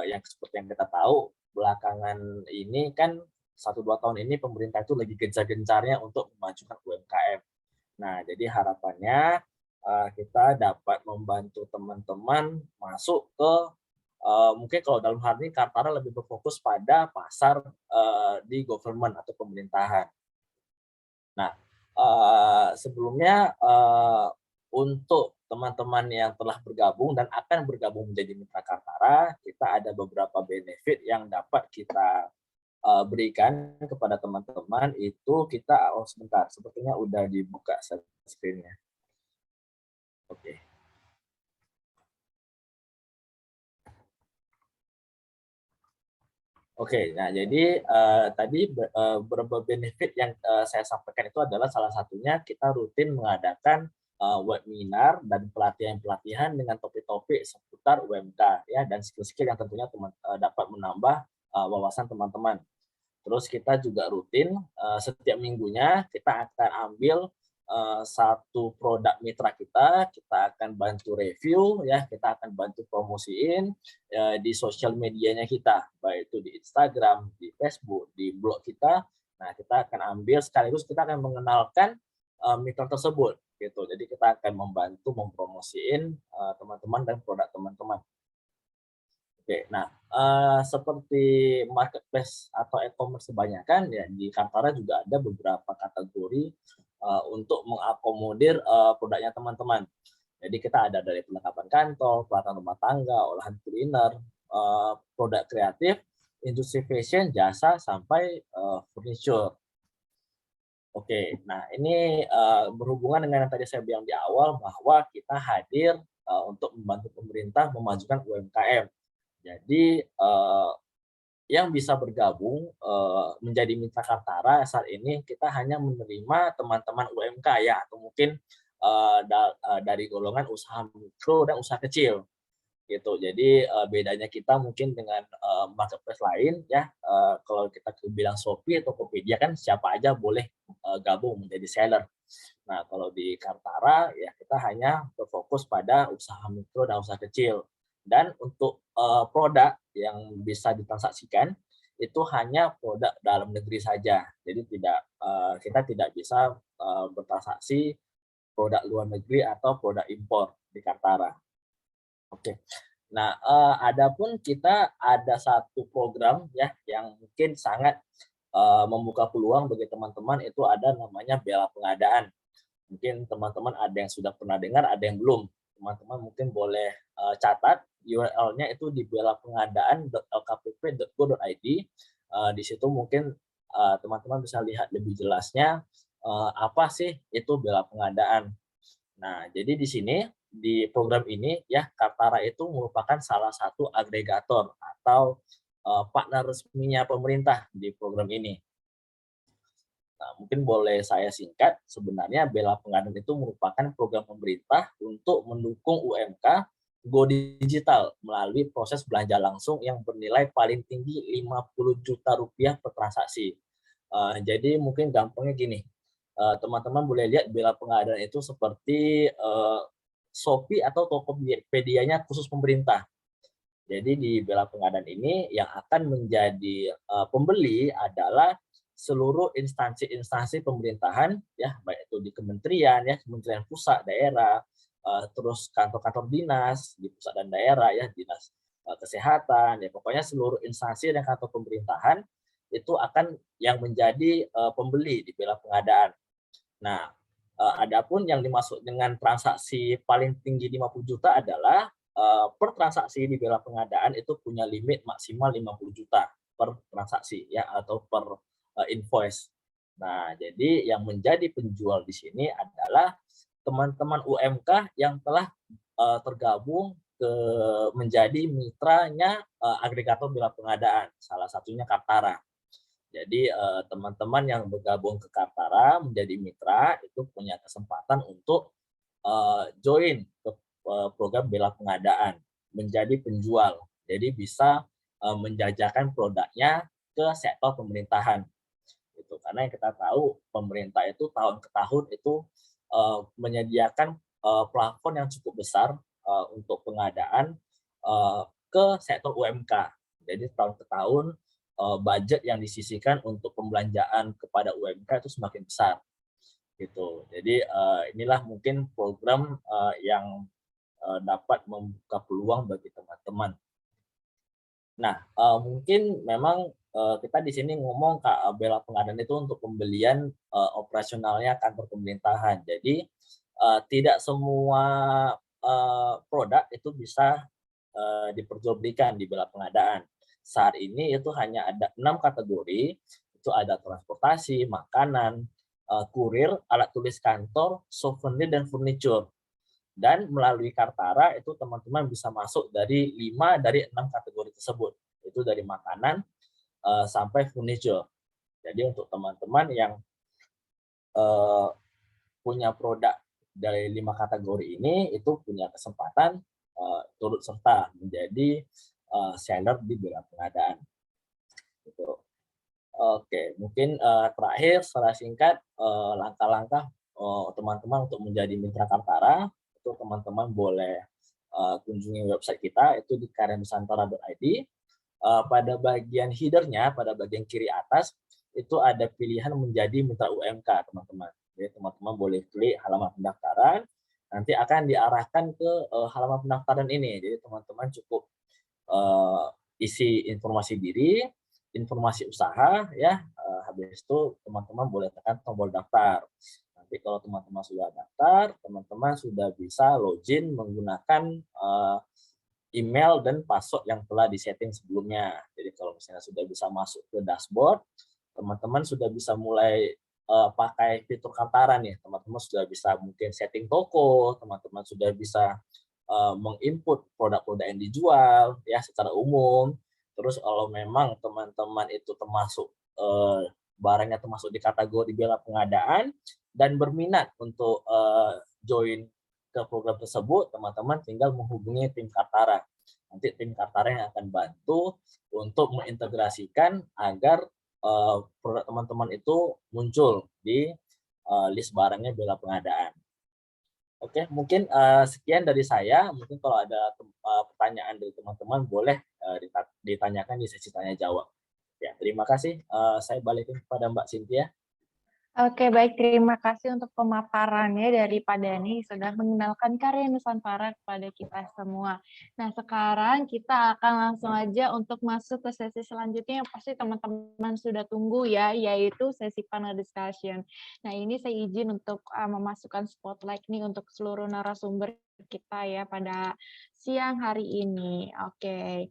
yang seperti yang kita tahu, belakangan ini kan 1-2 tahun ini pemerintah itu lagi gencar-gencarnya untuk memajukan UMKM. Nah, jadi harapannya kita dapat membantu teman-teman masuk ke mungkin kalau dalam hal ini Kartara lebih berfokus pada pasar di government atau pemerintahan. Nah, sebelumnya untuk teman-teman yang telah bergabung dan akan bergabung menjadi mitra Kartara, kita ada beberapa benefit yang dapat kita berikan kepada teman-teman. Itu kita, oh sebentar, sepertinya udah dibuka screen-nya. Oke. Oke, nah jadi tadi beberapa benefit yang saya sampaikan itu adalah salah satunya kita rutin mengadakan webinar dan pelatihan-pelatihan dengan topik-topik seputar UMK ya, dan skill-skill yang tentunya dapat menambah wawasan teman-teman. Terus kita juga rutin setiap minggunya kita akan ambil satu produk mitra kita akan bantu review ya, kita akan bantu promosiin di sosial medianya kita, baik itu di Instagram, di Facebook, di blog kita. Nah, kita akan ambil sekaligus kita akan mengenalkan mitra tersebut gitu. Jadi kita akan membantu mempromosiin teman-teman dan produk teman-teman. Oke, nah seperti marketplace atau e-commerce kebanyakan ya, di Kartara juga ada beberapa kategori untuk mengakomodir produknya teman-teman. Jadi kita ada dari perlengkapan kantor, peralatan rumah tangga, olahan kuliner, produk kreatif, industri fashion, jasa, sampai furniture. Oke, nah ini berhubungan dengan yang tadi saya bilang di awal bahwa kita hadir untuk membantu pemerintah memajukan UMKM. Jadi yang bisa bergabung menjadi mitra Kartara saat ini kita hanya menerima teman-teman UMK ya, atau mungkin dari golongan usaha mikro dan usaha kecil gitu. Jadi bedanya kita mungkin dengan marketplace lain ya, kalau kita bilang Shopee atau Tokopedia kan siapa aja boleh gabung menjadi seller. Nah, kalau di Kartara ya kita hanya berfokus pada usaha mikro dan usaha kecil. Dan untuk produk yang bisa ditransaksikan itu hanya produk dalam negeri saja. Jadi kita tidak bisa bertransaksi produk luar negeri atau produk impor di Kartara. Oke. Nah, adapun kita ada satu program ya yang mungkin sangat membuka peluang bagi teman-teman, itu ada namanya Bela Pengadaan. Mungkin teman-teman ada yang sudah pernah dengar, ada yang belum. Teman-teman mungkin boleh catat URL-nya itu di belapengadaan.lkpp.go.id. Di situ mungkin teman-teman bisa lihat lebih jelasnya apa sih itu bela pengadaan. Nah, jadi di sini di program ini ya Kartara itu merupakan salah satu agregator atau partner resminya pemerintah di program ini. Nah, mungkin boleh saya singkat, sebenarnya Bela Pengadaan itu merupakan program pemerintah untuk mendukung UMK go digital melalui proses belanja langsung yang bernilai paling tinggi Rp50 juta per transaksi. Jadi mungkin gampangnya gini, teman-teman boleh lihat Bela Pengadaan itu seperti Shopee atau Tokopedia-nya khusus pemerintah. Jadi di Bela Pengadaan ini yang akan menjadi pembeli adalah seluruh instansi-instansi pemerintahan ya, baik itu di kementerian ya, kementerian pusat, daerah, terus kantor-kantor dinas di pusat dan daerah ya, dinas kesehatan ya, pokoknya seluruh instansi dan kantor pemerintahan itu akan yang menjadi pembeli di Bela Pengadaan. Nah, Adapun yang dimaksud dengan transaksi paling tinggi 50 juta adalah per transaksi di bela pengadaan itu punya limit maksimal 50 juta per transaksi ya, atau per invoice. Nah, jadi yang menjadi penjual di sini adalah teman-teman UMK yang telah tergabung menjadi mitranya agregator bela pengadaan, salah satunya Kartara. Jadi teman-teman yang bergabung ke Kartara menjadi mitra itu punya kesempatan untuk join ke program bela pengadaan, menjadi penjual. Jadi bisa menjajakan produknya ke sektor pemerintahan. Itu karena yang kita tahu pemerintah itu tahun ke tahun itu menyediakan plafon yang cukup besar untuk pengadaan ke sektor UMK. Jadi tahun ke tahun budget yang disisihkan untuk pembelanjaan kepada UMK itu semakin besar gitu. Jadi inilah mungkin program yang dapat membuka peluang bagi teman-teman. Nah, mungkin memang kita di sini ngomong bela pengadaan itu untuk pembelian operasionalnya kantor pemerintahan. Jadi tidak semua produk itu bisa diperjualbelikan di bela pengadaan. Saat ini itu hanya ada 6 kategori, itu ada transportasi, makanan, kurir, alat tulis kantor, souvenir, dan furniture. Dan melalui Kartara itu teman-teman bisa masuk dari 5 dari 6 kategori tersebut. Itu dari makanan sampai furniture. Jadi untuk teman-teman yang punya produk dari 5 kategori ini, itu punya kesempatan turut serta menjadi seller di bela pengadaan. Gitu. Oke, mungkin terakhir secara singkat langkah-langkah teman-teman untuk menjadi mitra Kartara, itu teman-teman boleh kunjungi website kita, itu di karyanusantara.id. Pada bagian header-nya, pada bagian kiri atas, itu ada pilihan menjadi mitra UMK, teman-teman. Jadi teman-teman boleh klik halaman pendaftaran, nanti akan diarahkan ke halaman pendaftaran ini. Jadi teman-teman cukup isi informasi diri, informasi usaha, ya. Habis itu teman-teman boleh tekan tombol daftar. Nanti kalau teman-teman sudah daftar, teman-teman sudah bisa login menggunakan email dan password yang telah disetting sebelumnya. Jadi kalau misalnya sudah bisa masuk ke dashboard, teman-teman sudah bisa mulai pakai fitur Kartara nih. Teman-teman sudah bisa mungkin setting toko, teman-teman sudah bisa menginput produk-produk yang dijual ya secara umum. Terus kalau memang teman-teman itu termasuk barangnya termasuk di kategori bela pengadaan dan berminat untuk join ke program tersebut, teman-teman tinggal menghubungi tim Kartara. Nanti tim Kartara yang akan bantu untuk mengintegrasikan agar produk teman-teman itu muncul di list barangnya bela pengadaan. Oke, mungkin sekian dari saya. Mungkin kalau ada pertanyaan dari teman-teman boleh ditanyakan di sesi tanya jawab. Ya, terima kasih. Saya balikin kepada Mbak Cynthia. Oke, baik. Terima kasih untuk pemaparannya dari Pak Dhani sudah mengenalkan Karya Nusantara kepada kita semua. Nah, sekarang kita akan langsung aja untuk masuk ke sesi selanjutnya yang pasti teman-teman sudah tunggu ya, yaitu sesi panel discussion. Nah, ini saya izin untuk memasukkan spotlight nih untuk seluruh narasumber kita ya pada siang hari ini. Oke.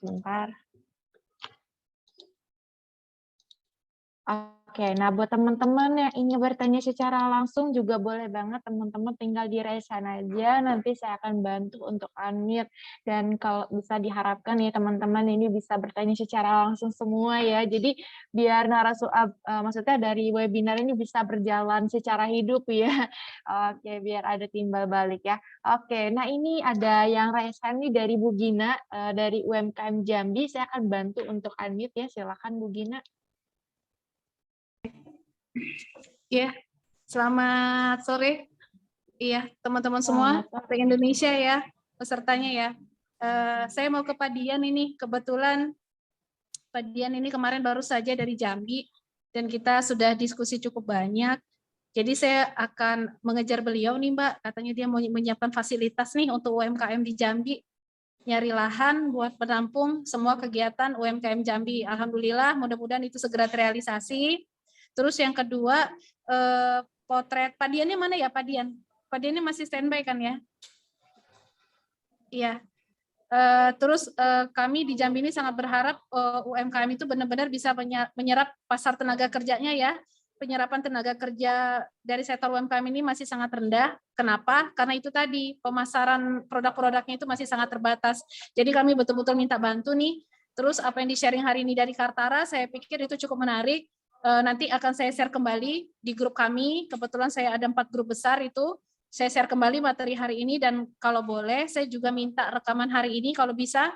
Bentar. Oke, nah buat teman-teman yang ingin bertanya secara langsung juga boleh banget teman-teman tinggal di raise hand aja, nanti saya akan bantu untuk unmute. Dan kalau bisa diharapkan ya teman-teman ini bisa bertanya secara langsung semua ya, jadi biar maksudnya dari webinar ini bisa berjalan secara hidup ya. Oke, biar ada timbal balik ya. Oke, nah ini ada yang raise hand nih dari Bu Gina, dari UMKM Jambi, saya akan bantu untuk unmute ya, silakan Bu Gina. Ya, selamat sore. Iya, teman-teman semua, Partai Indonesia ya, pesertanya ya. Saya mau ke Pak Dian ini, kebetulan Pak Dian ini kemarin baru saja dari Jambi, dan kita sudah diskusi cukup banyak. Jadi saya akan mengejar beliau nih Mbak, katanya dia mau menyiapkan fasilitas nih untuk UMKM di Jambi, nyari lahan buat penampung semua kegiatan UMKM Jambi. Alhamdulillah, mudah-mudahan itu segera terrealisasi. Terus yang kedua, potret Pak Diannya mana ya, Pak Dian? Pak Diannya masih standby kan ya? Iya. Terus kami di Jambi ini sangat berharap UMKM itu benar-benar bisa menyerap pasar tenaga kerjanya ya. Penyerapan tenaga kerja dari sektor UMKM ini masih sangat rendah. Kenapa? Karena itu tadi pemasaran produk-produknya itu masih sangat terbatas. Jadi kami betul-betul minta bantu nih. Terus apa yang di-sharing hari ini dari Kartara, saya pikir itu cukup menarik. Nanti akan saya share kembali di grup kami. Kebetulan saya ada 4 grup besar itu. Saya share kembali materi hari ini dan kalau boleh saya juga minta rekaman hari ini kalau bisa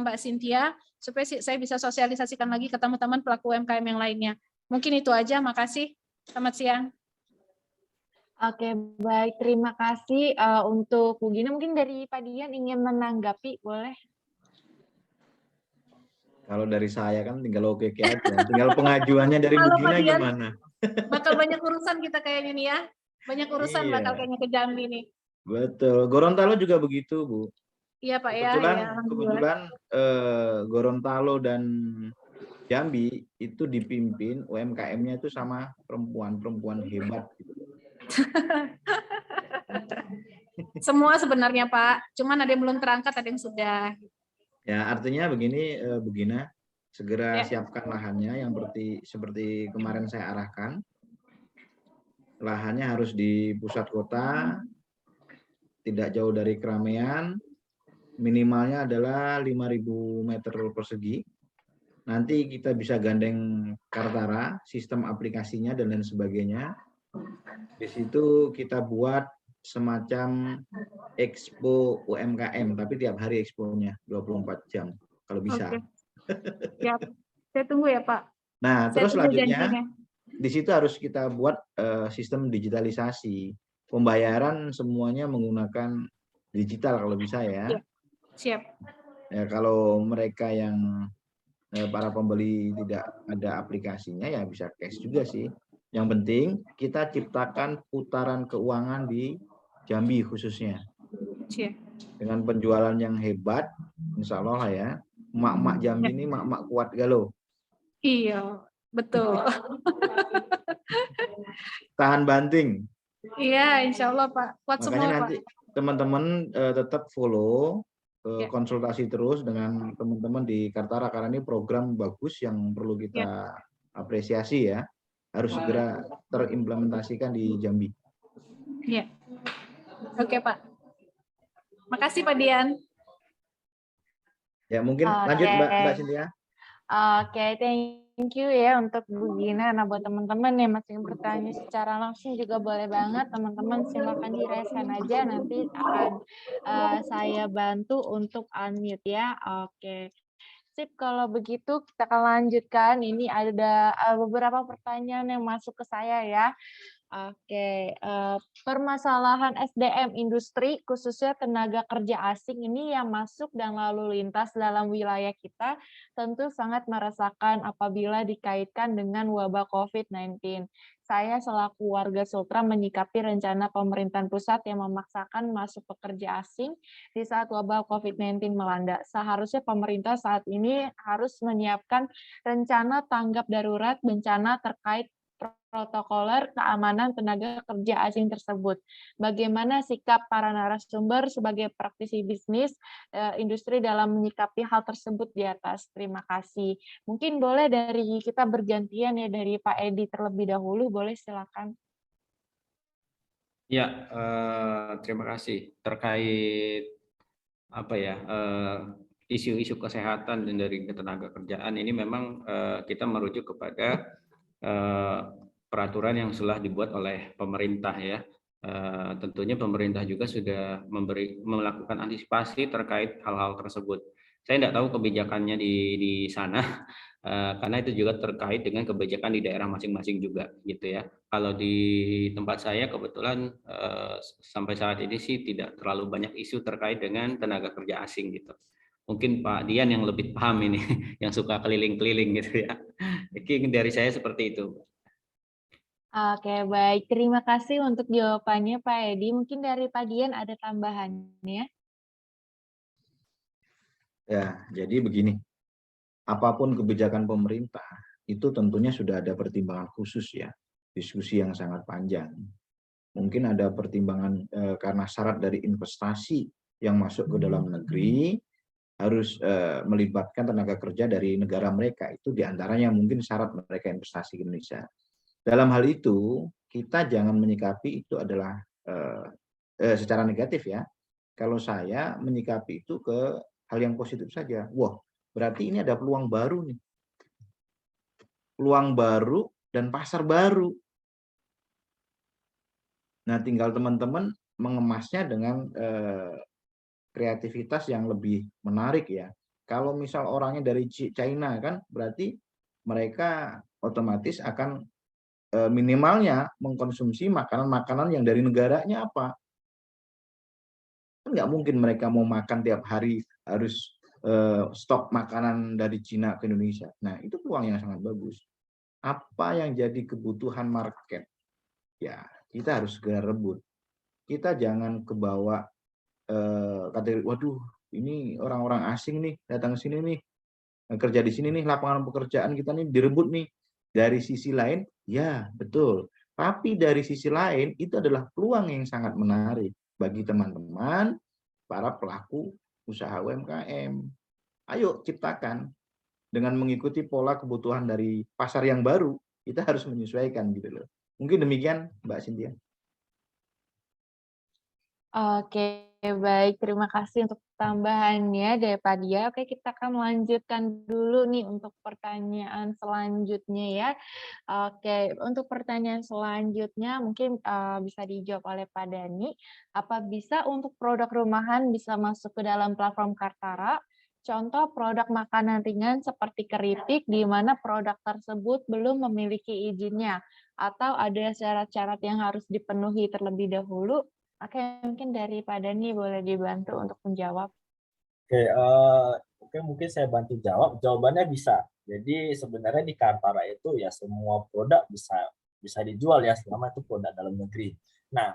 Mbak Cynthia supaya saya bisa sosialisasikan lagi ke teman-teman pelaku UMKM yang lainnya. Mungkin itu aja, makasih. Selamat siang. Oke, baik. Terima kasih untuk Bu Gina. Mungkin dari Pak Dian ingin menanggapi, boleh? Kalau dari saya kan tinggal oke aja. Tinggal pengajuannya dari Bu Halo, Gina Pak Dian. gimana? Bakal banyak urusan kita kayaknya nih ya. Banyak urusan Iya. bakal kayaknya ke Jambi nih. Betul. Gorontalo juga begitu, Bu. Iya Pak ya. Kebetulan Gorontalo dan Jambi itu dipimpin UMKM-nya itu sama perempuan hebat. Gitu. Semua sebenarnya Pak. Cuman ada yang belum terangkat, ada yang sudah. Ya artinya begini, Bu Gina, segera Ya. siapkan lahannya yang seperti kemarin saya arahkan. Lahannya harus di pusat kota, tidak jauh dari keramaian, minimalnya adalah 5.000 meter persegi. Nanti kita bisa gandeng Kartara, sistem aplikasinya dan lain sebagainya. Di situ kita buat semacam expo UMKM, tapi tiap hari exponya 24 jam kalau bisa. Oke. Siap. Saya tunggu ya Pak. Nah, Saya terus tunggu selanjutnya janjinya. di situ harus kita buat sistem digitalisasi. Pembayaran semuanya menggunakan digital kalau bisa ya. Ya. Siap. Ya, kalau mereka yang para pembeli tidak ada aplikasinya ya bisa cash juga sih. Yang penting kita ciptakan putaran keuangan di Jambi khususnya. Siap. Dengan penjualan yang hebat, insya Allah lah ya. Mak-mak Jambi ini mak-mak kuat galau. Iya, betul. Tahan banting. Iya, insya Allah Pak. Kuat Makanya semua nanti Pak. teman-teman tetap follow, Ya. konsultasi terus dengan teman-teman di Kartara karena ini program bagus yang perlu kita apresiasi ya. Harus segera terimplementasikan di Jambi. Iya. Oke Pak. Makasih Pak Dian. Ya mungkin lanjut Mbak Cynthia. Oke, thank you ya untuk Bu Gina. Nah, buat teman-teman yang masih bertanya secara langsung juga boleh banget. Teman-teman silakan di-raise hand aja, nanti akan saya bantu untuk unmute ya. Oke. Sip, kalau begitu kita akan lanjutkan. Ini ada beberapa pertanyaan yang masuk ke saya ya. Oke, permasalahan SDM industri khususnya tenaga kerja asing ini yang masuk dan lalu lintas dalam wilayah kita tentu sangat merasakan apabila dikaitkan dengan wabah COVID-19. Saya selaku warga Sultra menyikapi rencana pemerintahan pusat yang memaksakan masuk pekerja asing di saat wabah COVID-19 melanda. Seharusnya pemerintah saat ini harus menyiapkan rencana tanggap darurat bencana terkait protokoler keamanan tenaga kerja asing tersebut. Bagaimana sikap para narasumber sebagai praktisi bisnis industri dalam menyikapi hal tersebut di atas? Terima kasih. Mungkin boleh dari kita bergantian ya, dari Pak Edi terlebih dahulu, boleh silakan. Ya, terima kasih. Terkait apa ya, isu-isu kesehatan dan dari ketenaga kerjaan ini memang kita merujuk kepada peraturan yang telah dibuat oleh pemerintah ya. Tentunya pemerintah juga sudah melakukan antisipasi terkait hal-hal tersebut. Saya tidak tahu kebijakannya di sana, karena itu juga terkait dengan kebijakan di daerah masing-masing juga, gitu ya. Kalau di tempat saya kebetulan sampai saat ini sih tidak terlalu banyak isu terkait dengan tenaga kerja asing gitu. Mungkin Pak Dian yang lebih paham ini, yang suka keliling-keliling gitu ya. Jadi dari saya seperti itu. Oke, baik. Terima kasih untuk jawabannya Pak Edi. Mungkin dari Pak Dian ada tambahannya? Ya, jadi begini. Apapun kebijakan pemerintah, itu tentunya sudah ada pertimbangan khusus ya, diskusi yang sangat panjang. Mungkin ada pertimbangan karena syarat dari investasi yang masuk ke dalam negeri harus melibatkan tenaga kerja dari negara mereka. Itu diantaranya mungkin syarat mereka investasi ke Indonesia. Dalam hal itu, kita jangan menyikapi itu adalah secara negatif ya. Kalau saya menyikapi itu ke hal yang positif saja. Wah, berarti ini ada peluang baru nih. Peluang baru dan pasar baru. Nah, tinggal teman-teman mengemasnya dengan kreativitas yang lebih menarik ya. Kalau misal orangnya dari China kan, berarti mereka otomatis akan minimalnya mengkonsumsi makanan-makanan yang dari negaranya apa. Kan nggak mungkin mereka mau makan tiap hari harus stok makanan dari Cina ke Indonesia. Nah, itu peluang yang sangat bagus. Apa yang jadi kebutuhan market? Ya, kita harus segera rebut. Kita jangan kebawa kategori, waduh, ini orang-orang asing nih datang ke sini nih, kerja di sini nih, lapangan pekerjaan kita nih direbut nih. Dari sisi lain, ya betul. Tapi dari sisi lain, itu adalah peluang yang sangat menarik bagi teman-teman, para pelaku usaha UMKM. Ayo ciptakan dengan mengikuti pola kebutuhan dari pasar yang baru, kita harus menyesuaikan gitu loh. Mungkin demikian, Mbak Cynthia. Oke, baik. Terima kasih untuk tambahannya dari Pak Dia. Oke, kita akan melanjutkan dulu nih untuk pertanyaan selanjutnya ya. Oke, untuk pertanyaan selanjutnya mungkin bisa dijawab oleh Pak Dani. Apa bisa untuk produk rumahan bisa masuk ke dalam platform Kartara? Contoh produk makanan ringan seperti keripik di mana produk tersebut belum memiliki izinnya atau ada syarat-syarat yang harus dipenuhi terlebih dahulu. Oke, mungkin dari Pak Dani boleh dibantu untuk menjawab. Oke, mungkin saya bantu jawab. Jawabannya bisa. Jadi sebenarnya di Kartara itu ya semua produk bisa dijual ya selama itu produk dalam negeri. Nah,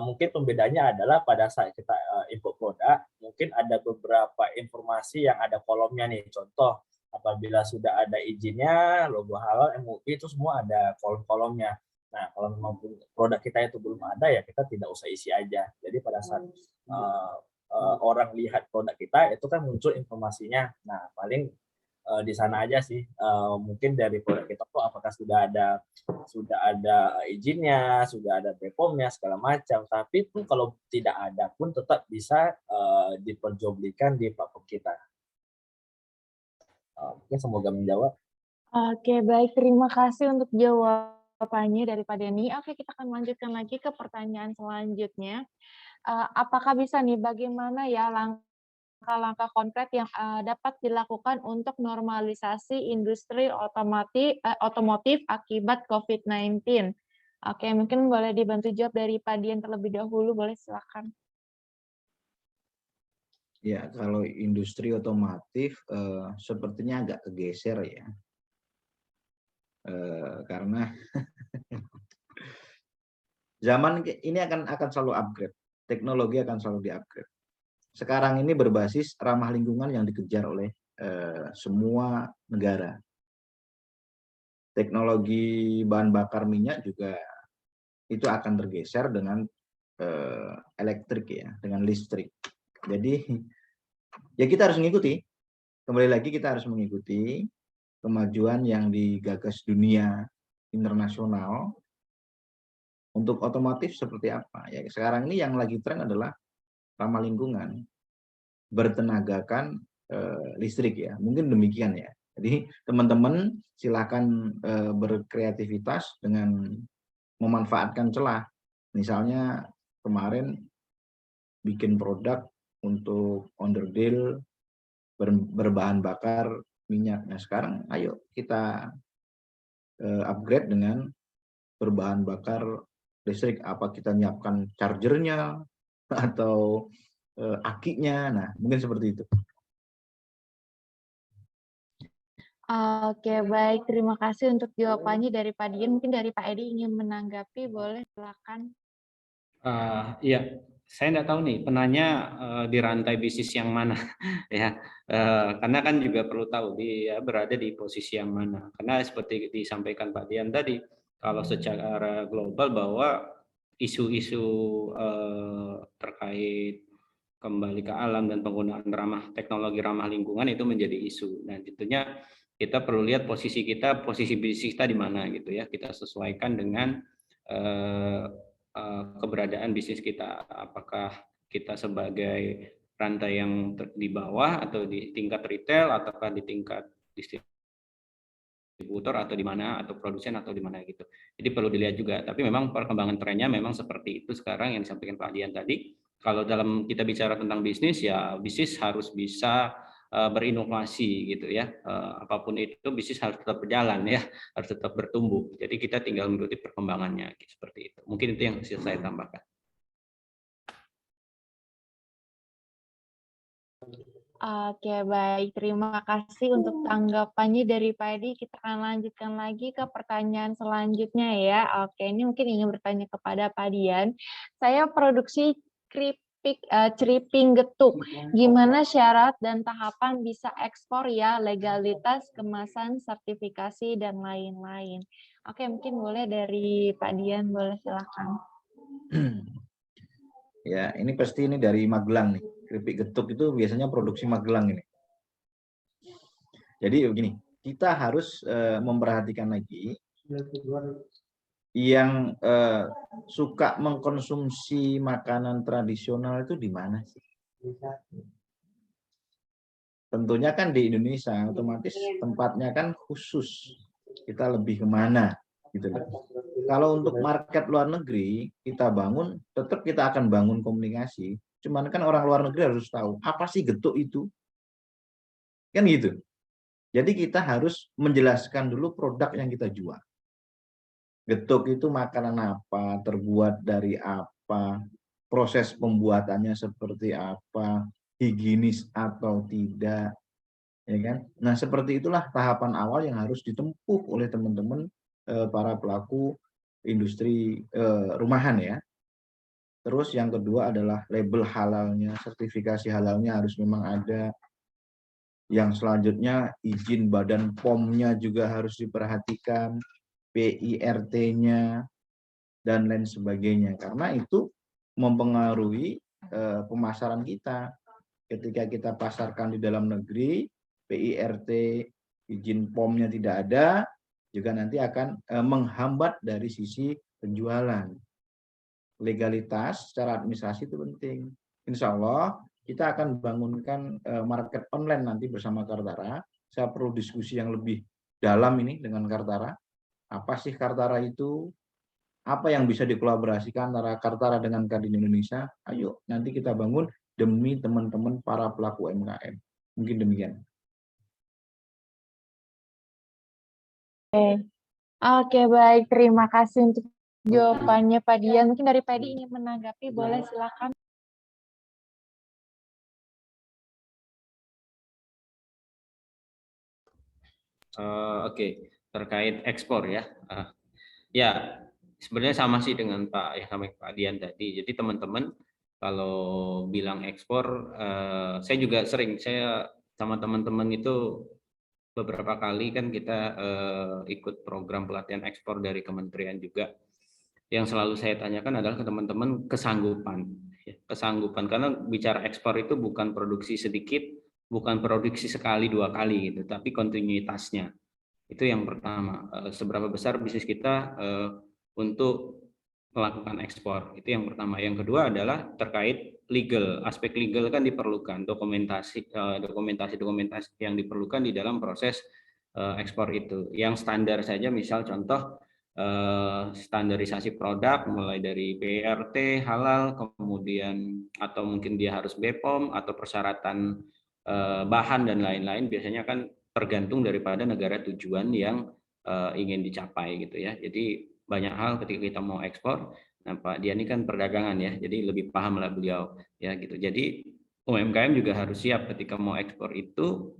mungkin pembedanya adalah pada saat kita import produk, mungkin ada beberapa informasi yang ada kolomnya nih. Contoh, apabila sudah ada izinnya, logo halal, MUI itu semua ada kolom-kolomnya. Nah, kalau memang produk kita itu belum ada ya kita tidak usah isi aja. Jadi pada saat orang lihat produk kita itu kan muncul informasinya. Nah, paling di sana aja sih. Mungkin dari produk kita tuh apakah sudah ada izinnya, sudah ada BPOM-nya segala macam. Tapi pun kalau tidak ada pun tetap bisa diperjualbelikan di platform kita. Mungkin semoga menjawab. Oke, baik. Terima kasih untuk jawabannya dari Pak Dani. Oke, kita akan melanjutkan lagi ke pertanyaan selanjutnya. Apakah bisa nih, bagaimana ya langkah-langkah konkret yang dapat dilakukan untuk normalisasi industri otomotif akibat COVID-19? Oke, mungkin boleh dibantu jawab dari Pak Dian terlebih dahulu, boleh silakan. Ya, kalau industri otomotif sepertinya agak kegeser ya. Karena zaman ini akan selalu upgrade, teknologi akan selalu di-upgrade. Sekarang ini berbasis ramah lingkungan yang dikejar oleh semua negara. Teknologi bahan bakar minyak juga itu akan tergeser dengan elektrik ya, dengan listrik. Jadi ya kita harus mengikuti. Kembali lagi kita harus mengikuti kemajuan yang digagas dunia internasional. Untuk otomotif seperti apa? Ya sekarang ini yang lagi tren adalah ramah lingkungan, bertenagakan listrik ya. Mungkin demikian ya. Jadi teman-teman silakan berkreativitas dengan memanfaatkan celah. Misalnya kemarin bikin produk untuk onderdil berbahan bakar minyak. Nah sekarang ayo kita upgrade dengan berbahan bakar listrik. Apa kita nyiapkan chargernya atau akinya. Nah mungkin seperti itu. Oke, baik. Terima kasih untuk jawabannya dari Pak Dian. Mungkin dari Pak Edi ingin menanggapi, boleh silakan. Iya, Saya nggak tahu nih penanya di rantai bisnis yang mana ya, karena kan juga perlu tahu dia berada di posisi yang mana. Karena seperti disampaikan Pak Dian tadi, kalau secara global bahwa isu-isu terkait kembali ke alam dan penggunaan teknologi ramah lingkungan itu menjadi isu. Nah, tentunya kita perlu lihat posisi bisnis kita di mana gitu ya. Kita sesuaikan dengan keberadaan bisnis kita, apakah kita sebagai rantai yang di bawah atau di tingkat retail ataukah di tingkat distributor atau di mana, atau produsen atau di mana gitu. Jadi perlu dilihat juga, tapi memang perkembangan trennya memang seperti itu sekarang yang disampaikan Pak Dian tadi. Kalau dalam kita bicara tentang bisnis, ya bisnis harus bisa berinovasi gitu ya. Apapun itu bisnis harus tetap berjalan ya, harus tetap bertumbuh. Jadi kita tinggal mengikuti perkembangannya gitu, seperti itu. Mungkin itu yang bisa saya tambahkan. Oke, baik. Terima kasih untuk tanggapannya dari Pak Edi. Kita akan lanjutkan lagi ke pertanyaan selanjutnya ya. Oke, ini mungkin ingin bertanya kepada Pak Dian. Saya produksi ceriping getuk. Gimana syarat dan tahapan bisa ekspor ya, legalitas, kemasan, sertifikasi, dan lain-lain. Oke, mungkin boleh dari Pak Dian, boleh silakan. Ya, ini pasti ini dari Magelang nih. Keripik getuk itu biasanya produksi Magelang ini. Jadi begini, kita harus memperhatikan lagi yang suka mengkonsumsi makanan tradisional itu di mana sih? Tentunya kan di Indonesia, otomatis tempatnya kan khusus. Kita lebih kemana gitu loh. Kalau untuk market luar negeri kita bangun, tetap kita akan bangun komunikasi. Cuman kan orang luar negeri harus tahu apa sih getuk itu, kan gitu. Jadi kita harus menjelaskan dulu produk yang kita jual. Getuk itu makanan apa, terbuat dari apa, proses pembuatannya seperti apa, higienis atau tidak, ya kan? Nah, seperti itulah tahapan awal yang harus ditempuh oleh teman-teman para pelaku industri rumahan ya. Terus yang kedua adalah label halalnya, sertifikasi halalnya harus memang ada. Yang selanjutnya izin Badan POM-nya juga harus diperhatikan, PIRT-nya, dan lain sebagainya. Karena itu mempengaruhi pemasaran kita. Ketika kita pasarkan di dalam negeri, PIRT, izin POM-nya tidak ada, juga nanti akan menghambat dari sisi penjualan. Legalitas secara administrasi itu penting. Insya Allah kita akan bangunkan market online nanti bersama Kartara. Saya perlu diskusi yang lebih dalam ini dengan Kartara. Apa sih Kartara itu? Apa yang bisa dikolaborasikan antara Kartara dengan Kadin Indonesia? Ayo nanti kita bangun demi teman-teman para pelaku UMKM. Mungkin demikian. Oke, baik. Terima kasih untuk jawabannya Pak Dian. Mungkin dari Pak Edi ingin menanggapi, boleh silakan. Oke, terkait ekspor ya. Ya, sebenarnya sama sih dengan Pak Dian tadi. Jadi teman-teman kalau bilang ekspor, saya juga sering, saya sama teman-teman itu beberapa kali kan kita ikut program pelatihan ekspor dari kementerian juga. Yang selalu saya tanyakan adalah ke teman-teman kesanggupan. Kesanggupan, karena bicara ekspor itu bukan produksi sedikit, bukan produksi sekali dua kali gitu, tapi kontinuitasnya. Itu yang pertama, seberapa besar bisnis kita untuk melakukan ekspor. Itu yang pertama. Yang kedua adalah terkait legal. Aspek legal kan diperlukan, dokumentasi yang diperlukan di dalam proses ekspor itu. Yang standar saja, misal contoh standarisasi produk mulai dari PIRT halal, kemudian atau mungkin dia harus BPOM atau persyaratan bahan dan lain-lain, biasanya kan tergantung daripada negara tujuan yang ingin dicapai gitu ya. Jadi banyak hal ketika kita mau ekspor. Nah, Pak Dian ini kan perdagangan ya, jadi lebih paham lah beliau ya gitu. Jadi UMKM juga harus siap ketika mau ekspor itu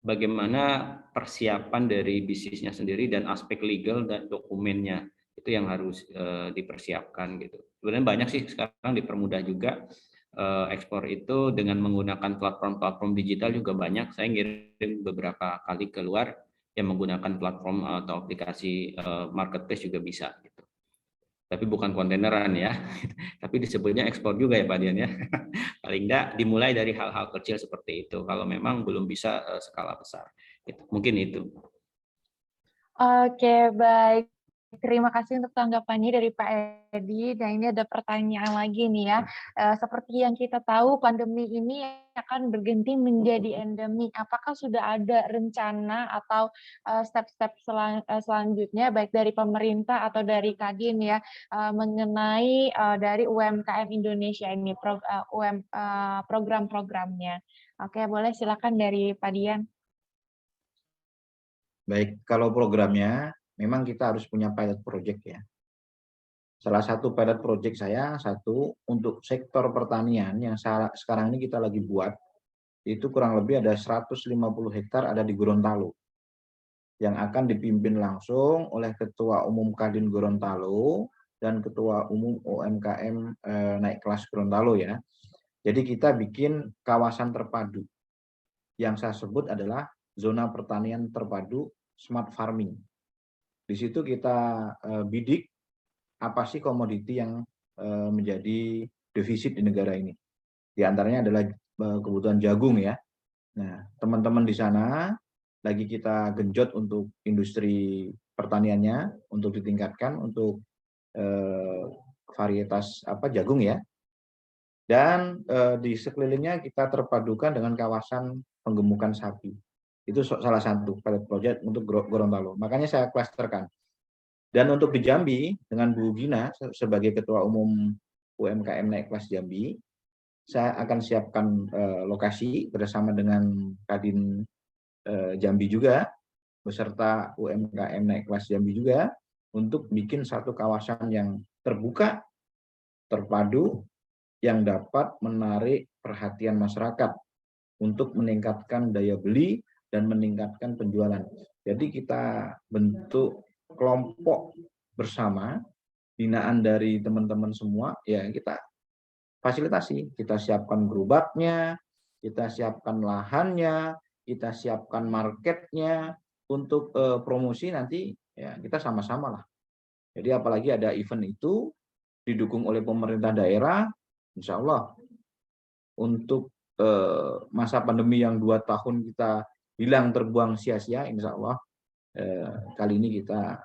bagaimana persiapan dari bisnisnya sendiri dan aspek legal dan dokumennya. itu yang harus dipersiapkan gitu. Sebenarnya banyak sih sekarang dipermudah juga ekspor itu dengan menggunakan platform-platform digital juga banyak. Saya ngirim beberapa kali keluar yang menggunakan platform atau aplikasi marketplace juga bisa gitu. Tapi bukan kontaineran ya, tapi disebutnya ekspor juga ya Pak Dian ya. Paling enggak dimulai dari hal-hal kecil seperti itu kalau memang belum bisa skala besar. Gitu. Mungkin itu. Oke, baik. Terima kasih untuk tanggapannya dari Pak Edi. Dan ini ada pertanyaan lagi nih ya. Seperti yang kita tahu, pandemi ini akan berganti menjadi endemi. Apakah sudah ada rencana atau step-step selanjutnya, baik dari pemerintah atau dari Kadin ya, mengenai dari UMKM Indonesia ini, program-programnya? Oke, boleh silakan dari Pak Dian. Baik, kalau programnya memang kita harus punya pilot project ya. Salah satu pilot project saya, satu untuk sektor pertanian yang sekarang ini kita lagi buat, itu kurang lebih ada 150 hektar ada di Gorontalo, yang akan dipimpin langsung oleh Ketua Umum Kadin Gorontalo dan Ketua Umum UMKM Naik Kelas Gorontalo ya. Jadi kita bikin kawasan terpadu, yang saya sebut adalah zona pertanian terpadu smart farming. Di situ kita bidik apa sih komoditi yang menjadi defisit di negara ini. Di antaranya adalah kebutuhan jagung ya. Nah, teman-teman di sana lagi kita genjot untuk industri pertaniannya untuk ditingkatkan untuk varietas jagung ya. Dan di sekelilingnya kita terpadukan dengan kawasan penggemukan sapi. Itu salah satu pilot project untuk Gorontalo. Makanya saya klasterkan. Dan untuk di Jambi, dengan Bu Gina sebagai Ketua Umum UMKM Naik Kelas Jambi, saya akan siapkan lokasi bersama dengan Kadin Jambi juga, beserta UMKM Naik Kelas Jambi juga, untuk bikin satu kawasan yang terbuka, terpadu, yang dapat menarik perhatian masyarakat untuk meningkatkan daya beli dan meningkatkan penjualan. Jadi kita bentuk kelompok bersama, binaan dari teman-teman semua, ya kita fasilitasi, kita siapkan gerobaknya, kita siapkan lahannya, kita siapkan marketnya, untuk promosi nanti ya kita sama-sama lah. Jadi apalagi ada event itu didukung oleh pemerintah daerah, insya Allah untuk masa pandemi yang 2 tahun kita hilang terbuang sia-sia, insya Allah kali ini kita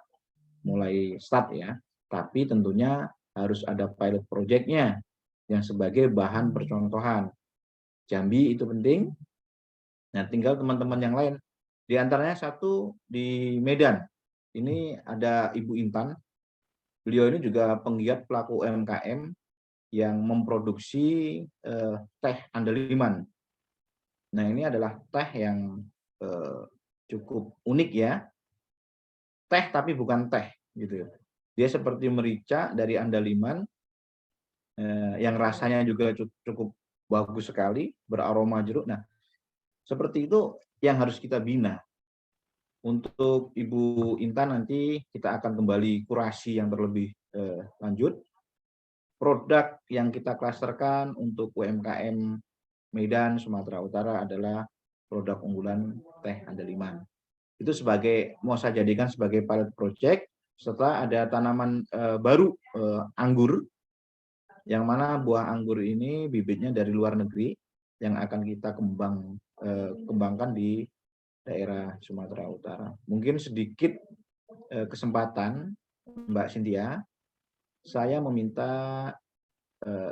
mulai start ya. Tapi tentunya harus ada pilot project-nya yang sebagai bahan percontohan. Jambi itu penting. Nah, tinggal teman-teman yang lain. Di antaranya satu di Medan. Ini ada Ibu Intan. Beliau ini juga penggiat pelaku UMKM yang memproduksi teh andaliman. Nah, ini adalah teh yang cukup unik ya. Teh tapi bukan teh gitu ya. Dia seperti merica dari andaliman yang rasanya juga cukup bagus sekali, beraroma jeruk. Nah, seperti itu yang harus kita bina. Untuk Ibu Intan nanti kita akan kembali kurasi yang terlebih lanjut. Produk yang kita klasterkan untuk UMKM Medan, Sumatera Utara adalah produk unggulan teh andaliman. Itu mau saya jadikan sebagai pilot project. Setelah ada tanaman baru anggur, yang mana buah anggur ini bibitnya dari luar negeri yang akan kita kembangkan di daerah Sumatera Utara. Mungkin sedikit kesempatan Mbak Cynthia, saya meminta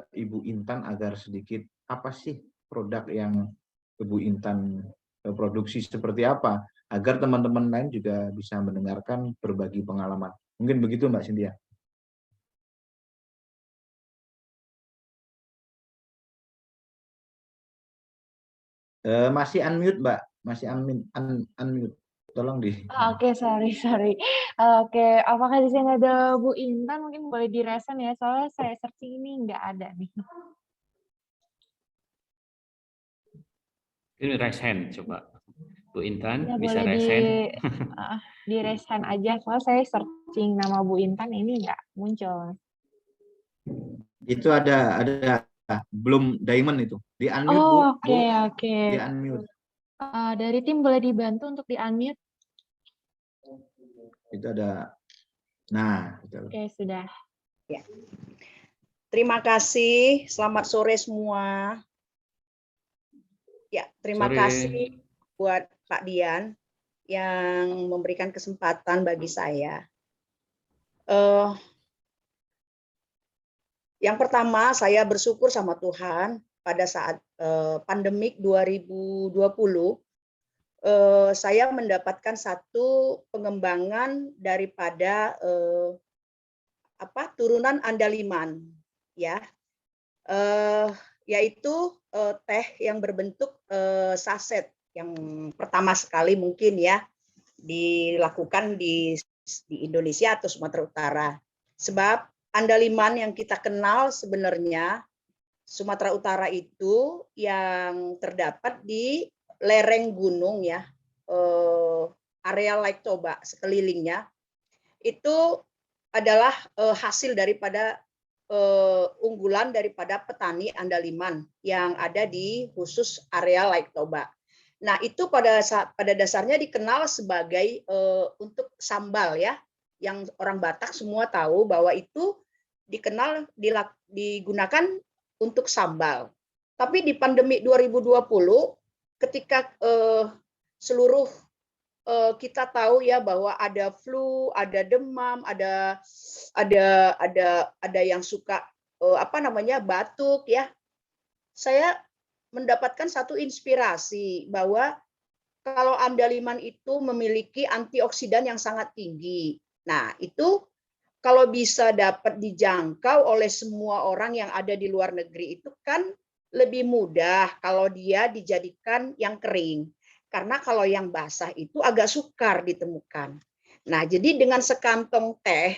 Ibu Intan agar sedikit apa sih produk yang Ibu Intan produksi seperti apa, agar teman-teman lain juga bisa mendengarkan, berbagi pengalaman. Mungkin begitu Mbak Cynthia. Masih unmute Mbak, masih unmute. Tolong di. Oke, sorry. Oke, apakah di sini ada Bu Intan? Mungkin boleh diresen ya, soalnya saya searching ini nggak ada nih. Ini raise hand coba. Bu Intan Ya bisa boleh resen. di raise hand aja. Soalnya saya searching nama Bu Intan ini nggak muncul. Itu ada belum diamond itu. Di unmute Bu, Oh, Bu. oke. Di unmute. Dari tim boleh dibantu untuk di unmute. Itu ada. Nah, itu. Oke, sudah. Ya. Terima kasih. Selamat sore semua. Ya, terima Sore. kasih buat Pak Dian yang memberikan kesempatan bagi saya. Yang pertama, saya bersyukur sama Tuhan pada saat pandemik 2020, saya mendapatkan satu pengembangan daripada turunan andaliman, ya, yaitu teh yang berbentuk saset yang pertama sekali mungkin ya dilakukan di Indonesia atau Sumatera Utara. Sebab andaliman yang kita kenal sebenarnya Sumatera Utara itu yang terdapat di lereng gunung ya, area Lake Toba sekelilingnya itu adalah hasil daripada unggulan daripada petani andaliman yang ada di khusus area Lake Toba. Nah, itu pada dasarnya dikenal sebagai untuk sambal ya, yang orang Batak semua tahu bahwa itu dikenal digunakan untuk sambal. Tapi di pandemi 2020 ketika seluruh kita tahu ya bahwa ada flu, ada demam, ada yang suka batuk ya. Saya mendapatkan satu inspirasi bahwa kalau andaliman itu memiliki antioksidan yang sangat tinggi. Nah, itu kalau bisa dapat dijangkau oleh semua orang yang ada di luar negeri itu kan lebih mudah kalau dia dijadikan yang kering. Karena kalau yang basah itu agak sukar ditemukan. Nah, jadi dengan sekantong teh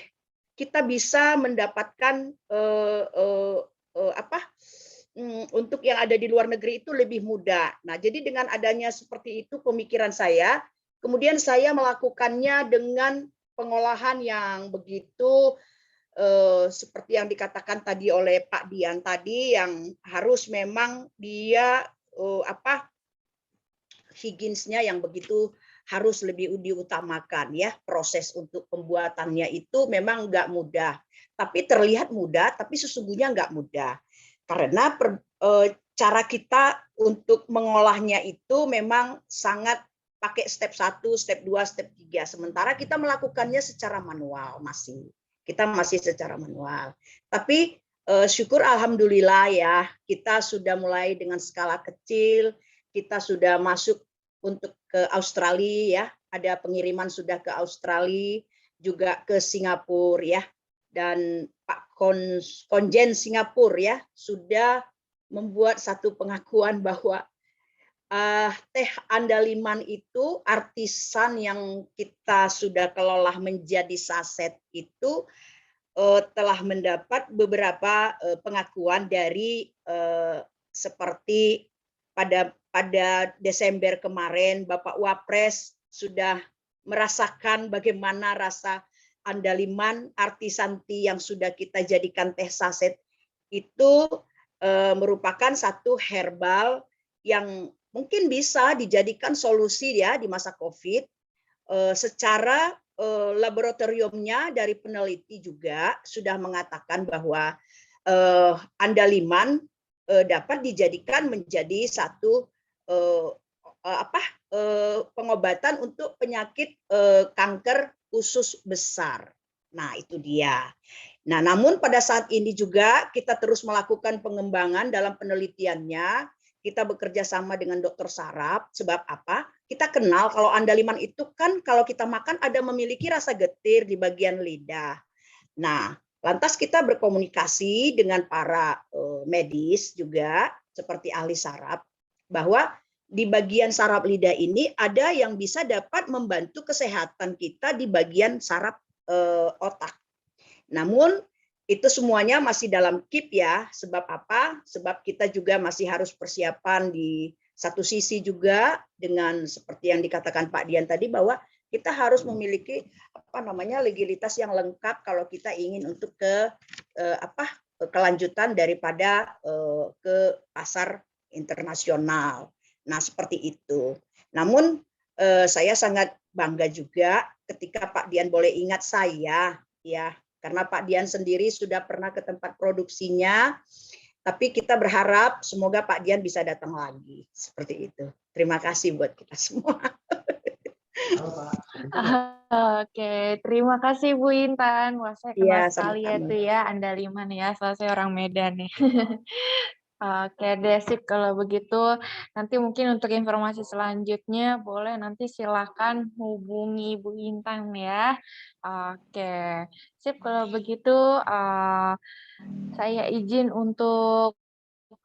kita bisa mendapatkan untuk yang ada di luar negeri itu lebih mudah. Nah, jadi dengan adanya seperti itu pemikiran saya, kemudian saya melakukannya dengan pengolahan yang begitu seperti yang dikatakan tadi oleh Pak Dian tadi, yang harus memang dia higienisnya yang begitu harus lebih diutamakan ya. Proses untuk pembuatannya itu memang nggak mudah, tapi terlihat mudah, tapi sesungguhnya nggak mudah karena cara kita untuk mengolahnya itu memang sangat pakai step 1, step 2, step 3. Sementara kita melakukannya secara manual masih. Kita masih secara manual. Tapi syukur alhamdulillah ya, kita sudah mulai dengan skala kecil, kita sudah masuk untuk ke Australia ya, ada pengiriman sudah ke Australia, juga ke Singapura ya. Dan Pak Konjen Singapura ya sudah membuat satu pengakuan bahwa teh andaliman itu artisan yang kita sudah kelola menjadi saset itu telah mendapat beberapa pengakuan dari seperti pada Desember kemarin Bapak Wapres sudah merasakan bagaimana rasa andaliman artisan tea yang sudah kita jadikan teh saset itu merupakan satu herbal yang mungkin bisa dijadikan solusi ya di masa COVID. Secara laboratoriumnya dari peneliti juga sudah mengatakan bahwa andaliman dapat dijadikan menjadi satu pengobatan untuk penyakit kanker usus besar. Nah, itu dia. Nah, namun pada saat ini juga kita terus melakukan pengembangan dalam penelitiannya. Kita bekerja sama dengan dokter saraf. Sebab apa? Kita kenal kalau andaliman itu kan kalau kita makan ada memiliki rasa getir di bagian lidah. Nah, lantas kita berkomunikasi dengan para medis juga seperti ahli saraf bahwa di bagian saraf lidah ini ada yang bisa dapat membantu kesehatan kita di bagian saraf otak. Namun itu semuanya masih dalam KIP ya. Sebab apa? Sebab kita juga masih harus persiapan di satu sisi juga dengan seperti yang dikatakan Pak Dian tadi bahwa kita harus memiliki legalitas yang lengkap kalau kita ingin untuk kelanjutan daripada ke pasar internasional. Nah, seperti itu. Namun saya sangat bangga juga ketika Pak Dian boleh ingat saya, ya, karena Pak Dian sendiri sudah pernah ke tempat produksinya, tapi kita berharap semoga Pak Dian bisa datang lagi. Seperti itu. Terima kasih buat kita semua. Oke, terima kasih Bu Intan. Wah, saya kenal Iya, sekali ya sama-sama. itu ya, Andaliman ya, soalnya saya orang Medan nih. Oke deh, sip kalau begitu. Nanti mungkin untuk informasi selanjutnya boleh nanti silakan hubungi Bu Intan ya. Oke, sip kalau begitu saya izin untuk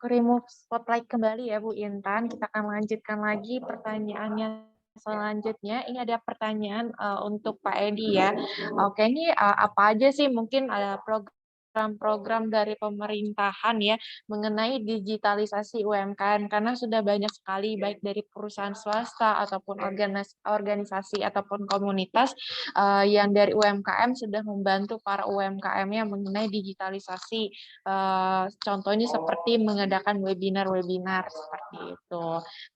remove spotlight kembali ya Bu Intan. Kita akan lanjutkan lagi pertanyaannya selanjutnya. Ini ada pertanyaan untuk Pak Edi ya. Oke, ini apa aja sih mungkin ada program-program dari pemerintahan ya mengenai digitalisasi UMKM, karena sudah banyak sekali baik dari perusahaan swasta ataupun organisasi ataupun komunitas yang dari UMKM sudah membantu para UMKM-nya mengenai digitalisasi. Contohnya seperti mengadakan webinar-webinar seperti itu.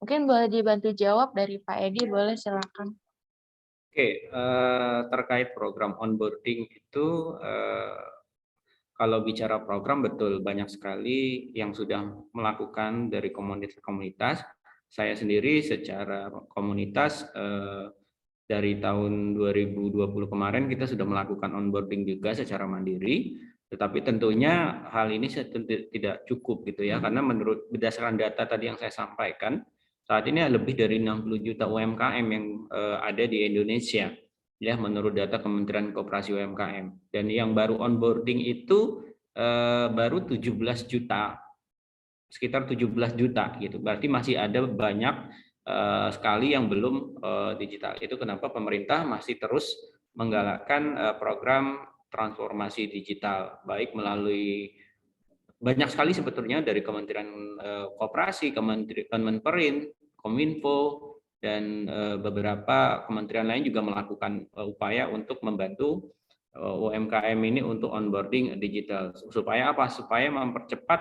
Mungkin boleh dibantu jawab dari Pak Edi, boleh silakan. Oke, terkait program onboarding itu, kalau bicara program betul banyak sekali yang sudah melakukan dari komunitas-komunitas. Saya sendiri secara komunitas dari tahun 2020 kemarin kita sudah melakukan onboarding juga secara mandiri. Tetapi tentunya hal ini tidak cukup gitu ya, karena menurut berdasarkan data tadi yang saya sampaikan, saat ini lebih dari 60 juta UMKM yang ada di Indonesia. Ya, menurut data Kementerian Koperasi UMKM, dan yang baru onboarding itu baru 17 juta, sekitar 17 juta gitu. Berarti masih ada banyak sekali yang belum digital. Itu kenapa pemerintah masih terus menggalakkan program transformasi digital, baik melalui banyak sekali sebetulnya dari Kementerian Koperasi, Kemenperin, Kominfo, dan beberapa kementerian lain juga melakukan upaya untuk membantu UMKM ini untuk onboarding digital. Supaya apa? Supaya mempercepat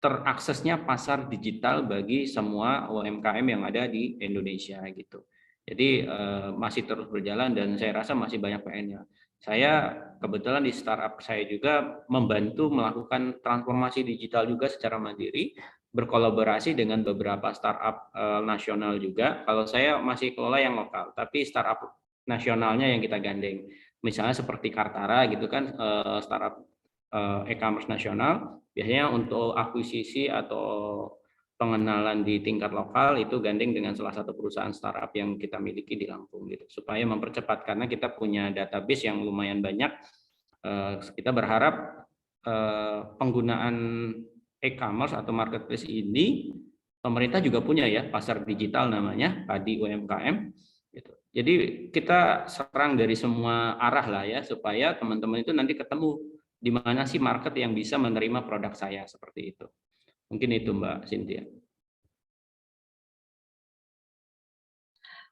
teraksesnya pasar digital bagi semua UMKM yang ada di Indonesia gitu. Jadi masih terus berjalan dan saya rasa masih banyak PR-nya. Saya kebetulan di startup saya juga membantu melakukan transformasi digital juga secara mandiri, berkolaborasi dengan beberapa startup nasional juga. Kalau saya masih kelola yang lokal, tapi startup nasionalnya yang kita gandeng. Misalnya seperti Kartara gitu kan, startup e-commerce nasional, biasanya untuk akuisisi atau pengenalan di tingkat lokal itu gandeng dengan salah satu perusahaan startup yang kita miliki di Lampung gitu, supaya mempercepat, karena kita punya database yang lumayan banyak. Kita berharap penggunaan e-commerce atau marketplace ini, pemerintah juga punya ya pasar digital namanya Padi UMKM gitu. Jadi kita serang dari semua arah lah ya, supaya teman-teman itu nanti ketemu di mana sih market yang bisa menerima produk saya, seperti itu. Mungkin itu Mbak Cynthia.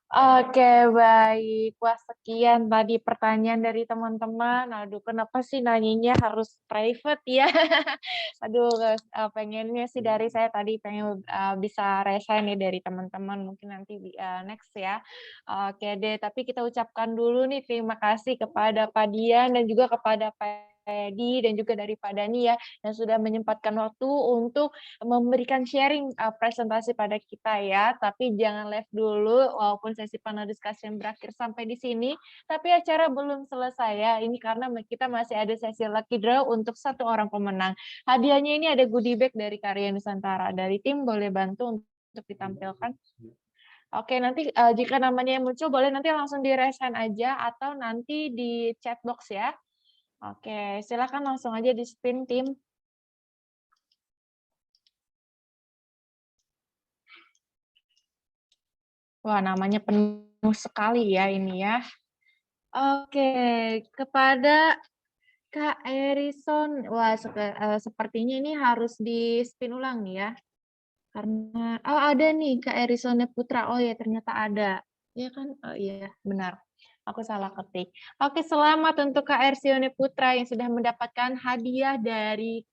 Oke, baik. Wah, sekian tadi pertanyaan dari teman-teman. Aduh, kenapa sih nanyanya harus private ya? Aduh, pengennya sih dari saya tadi pengen bisa resign nih dari teman-teman. Mungkin nanti next ya. Oke deh, tapi kita ucapkan dulu nih terima kasih kepada Pak Dian dan juga kepada Pak Edi dan juga dari Pak Dani ya, yang sudah menyempatkan waktu untuk memberikan sharing presentasi pada kita ya. Tapi jangan live dulu, walaupun sesi panel discussion berakhir sampai di sini, tapi acara belum selesai ya. Ini karena kita masih ada sesi lucky draw untuk 1 orang pemenang. Hadiahnya ini ada goodie bag dari Karya Nusantara. Dari tim boleh bantu untuk ditampilkan. Oke, nanti jika namanya yang muncul boleh nanti langsung di resign aja atau nanti di chat box ya. Oke, silakan langsung aja di spin tim. Wah, namanya penuh sekali ya ini ya. Oke, kepada Kak Erison, wah sepertinya ini harus di spin ulang nih ya. Karena ada nih Kak Erisone Putra. Oh ya ternyata ada. Ya kan? Oh iya benar. Aku salah ketik. Oke, selamat untuk Kak Ersione Putra yang sudah mendapatkan hadiah dari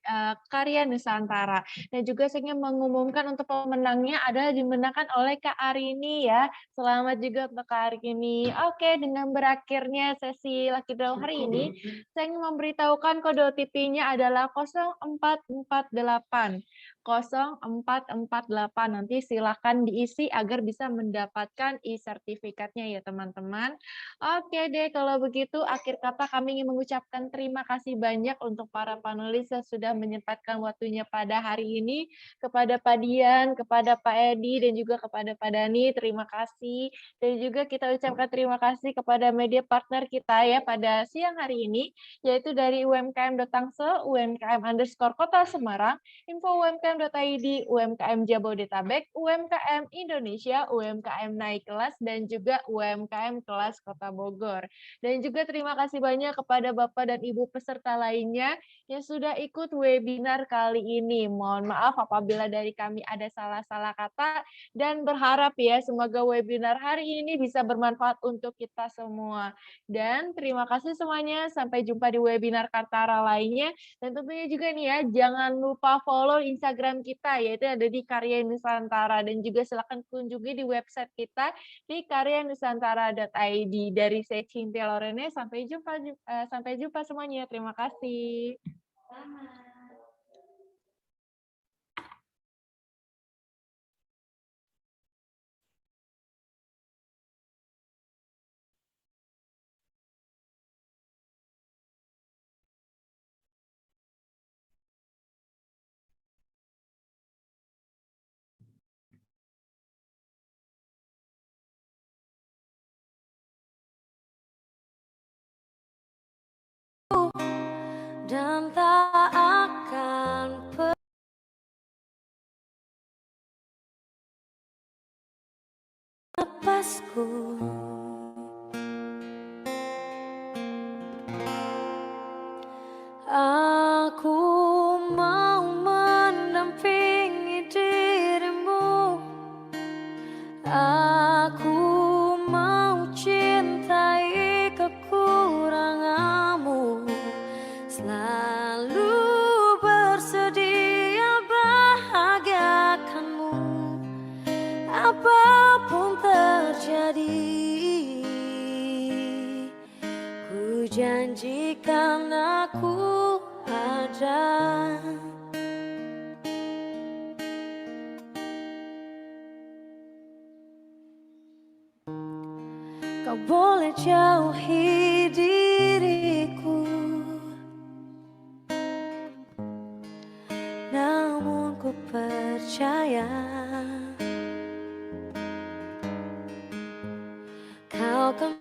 Karya Nusantara. Dan juga saya ingin mengumumkan untuk pemenangnya adalah dimenangkan oleh Kak Arini ya. Selamat juga untuk Kak Arini. Oke, dengan berakhirnya sesi Lucky Draw hari ini, saya ingin memberitahukan kode OTP-nya adalah 0448. 0448. Nanti silakan diisi agar bisa mendapatkan e-sertifikatnya ya teman-teman. Oke deh, kalau begitu akhir kata kami ingin mengucapkan terima kasih banyak untuk para panelis yang sudah menyempatkan waktunya pada hari ini. Kepada Pak Dian, kepada Pak Edi, dan juga kepada Pak Dani, terima kasih. Dan juga kita ucapkan terima kasih kepada media partner kita ya pada siang hari ini, yaitu dari UMKM.Tangsel, UMKM_Kota Semarang, info UMKM.id, UMKM Jabodetabek, UMKM Indonesia, UMKM Naik Kelas, dan juga UMKM Kelas Kota Bogor. Dan juga terima kasih banyak kepada Bapak dan Ibu peserta lainnya yang sudah ikut webinar kali ini. Mohon maaf apabila dari kami ada salah-salah kata dan berharap ya semoga webinar hari ini bisa bermanfaat untuk kita semua. Dan terima kasih semuanya. Sampai jumpa di webinar Kartara lainnya. Dan tentunya juga nih ya, jangan lupa follow Instagram kita, yaitu ada di Karya Nusantara. Dan juga silakan kunjungi di website kita di karyanusantara.id. Dari saya Cynthia Lorene, sampai jumpa semuanya. Terima kasih. Dan tak akan lepasku. Aku mau mendampingi dirimu. Aku mau cintai kekuranganmu. Selalu bersedia bahagiakanmu. Apapun terjadi, ku janjikan aku ada. Kau boleh jauhi diriku, namun ku percaya kau akan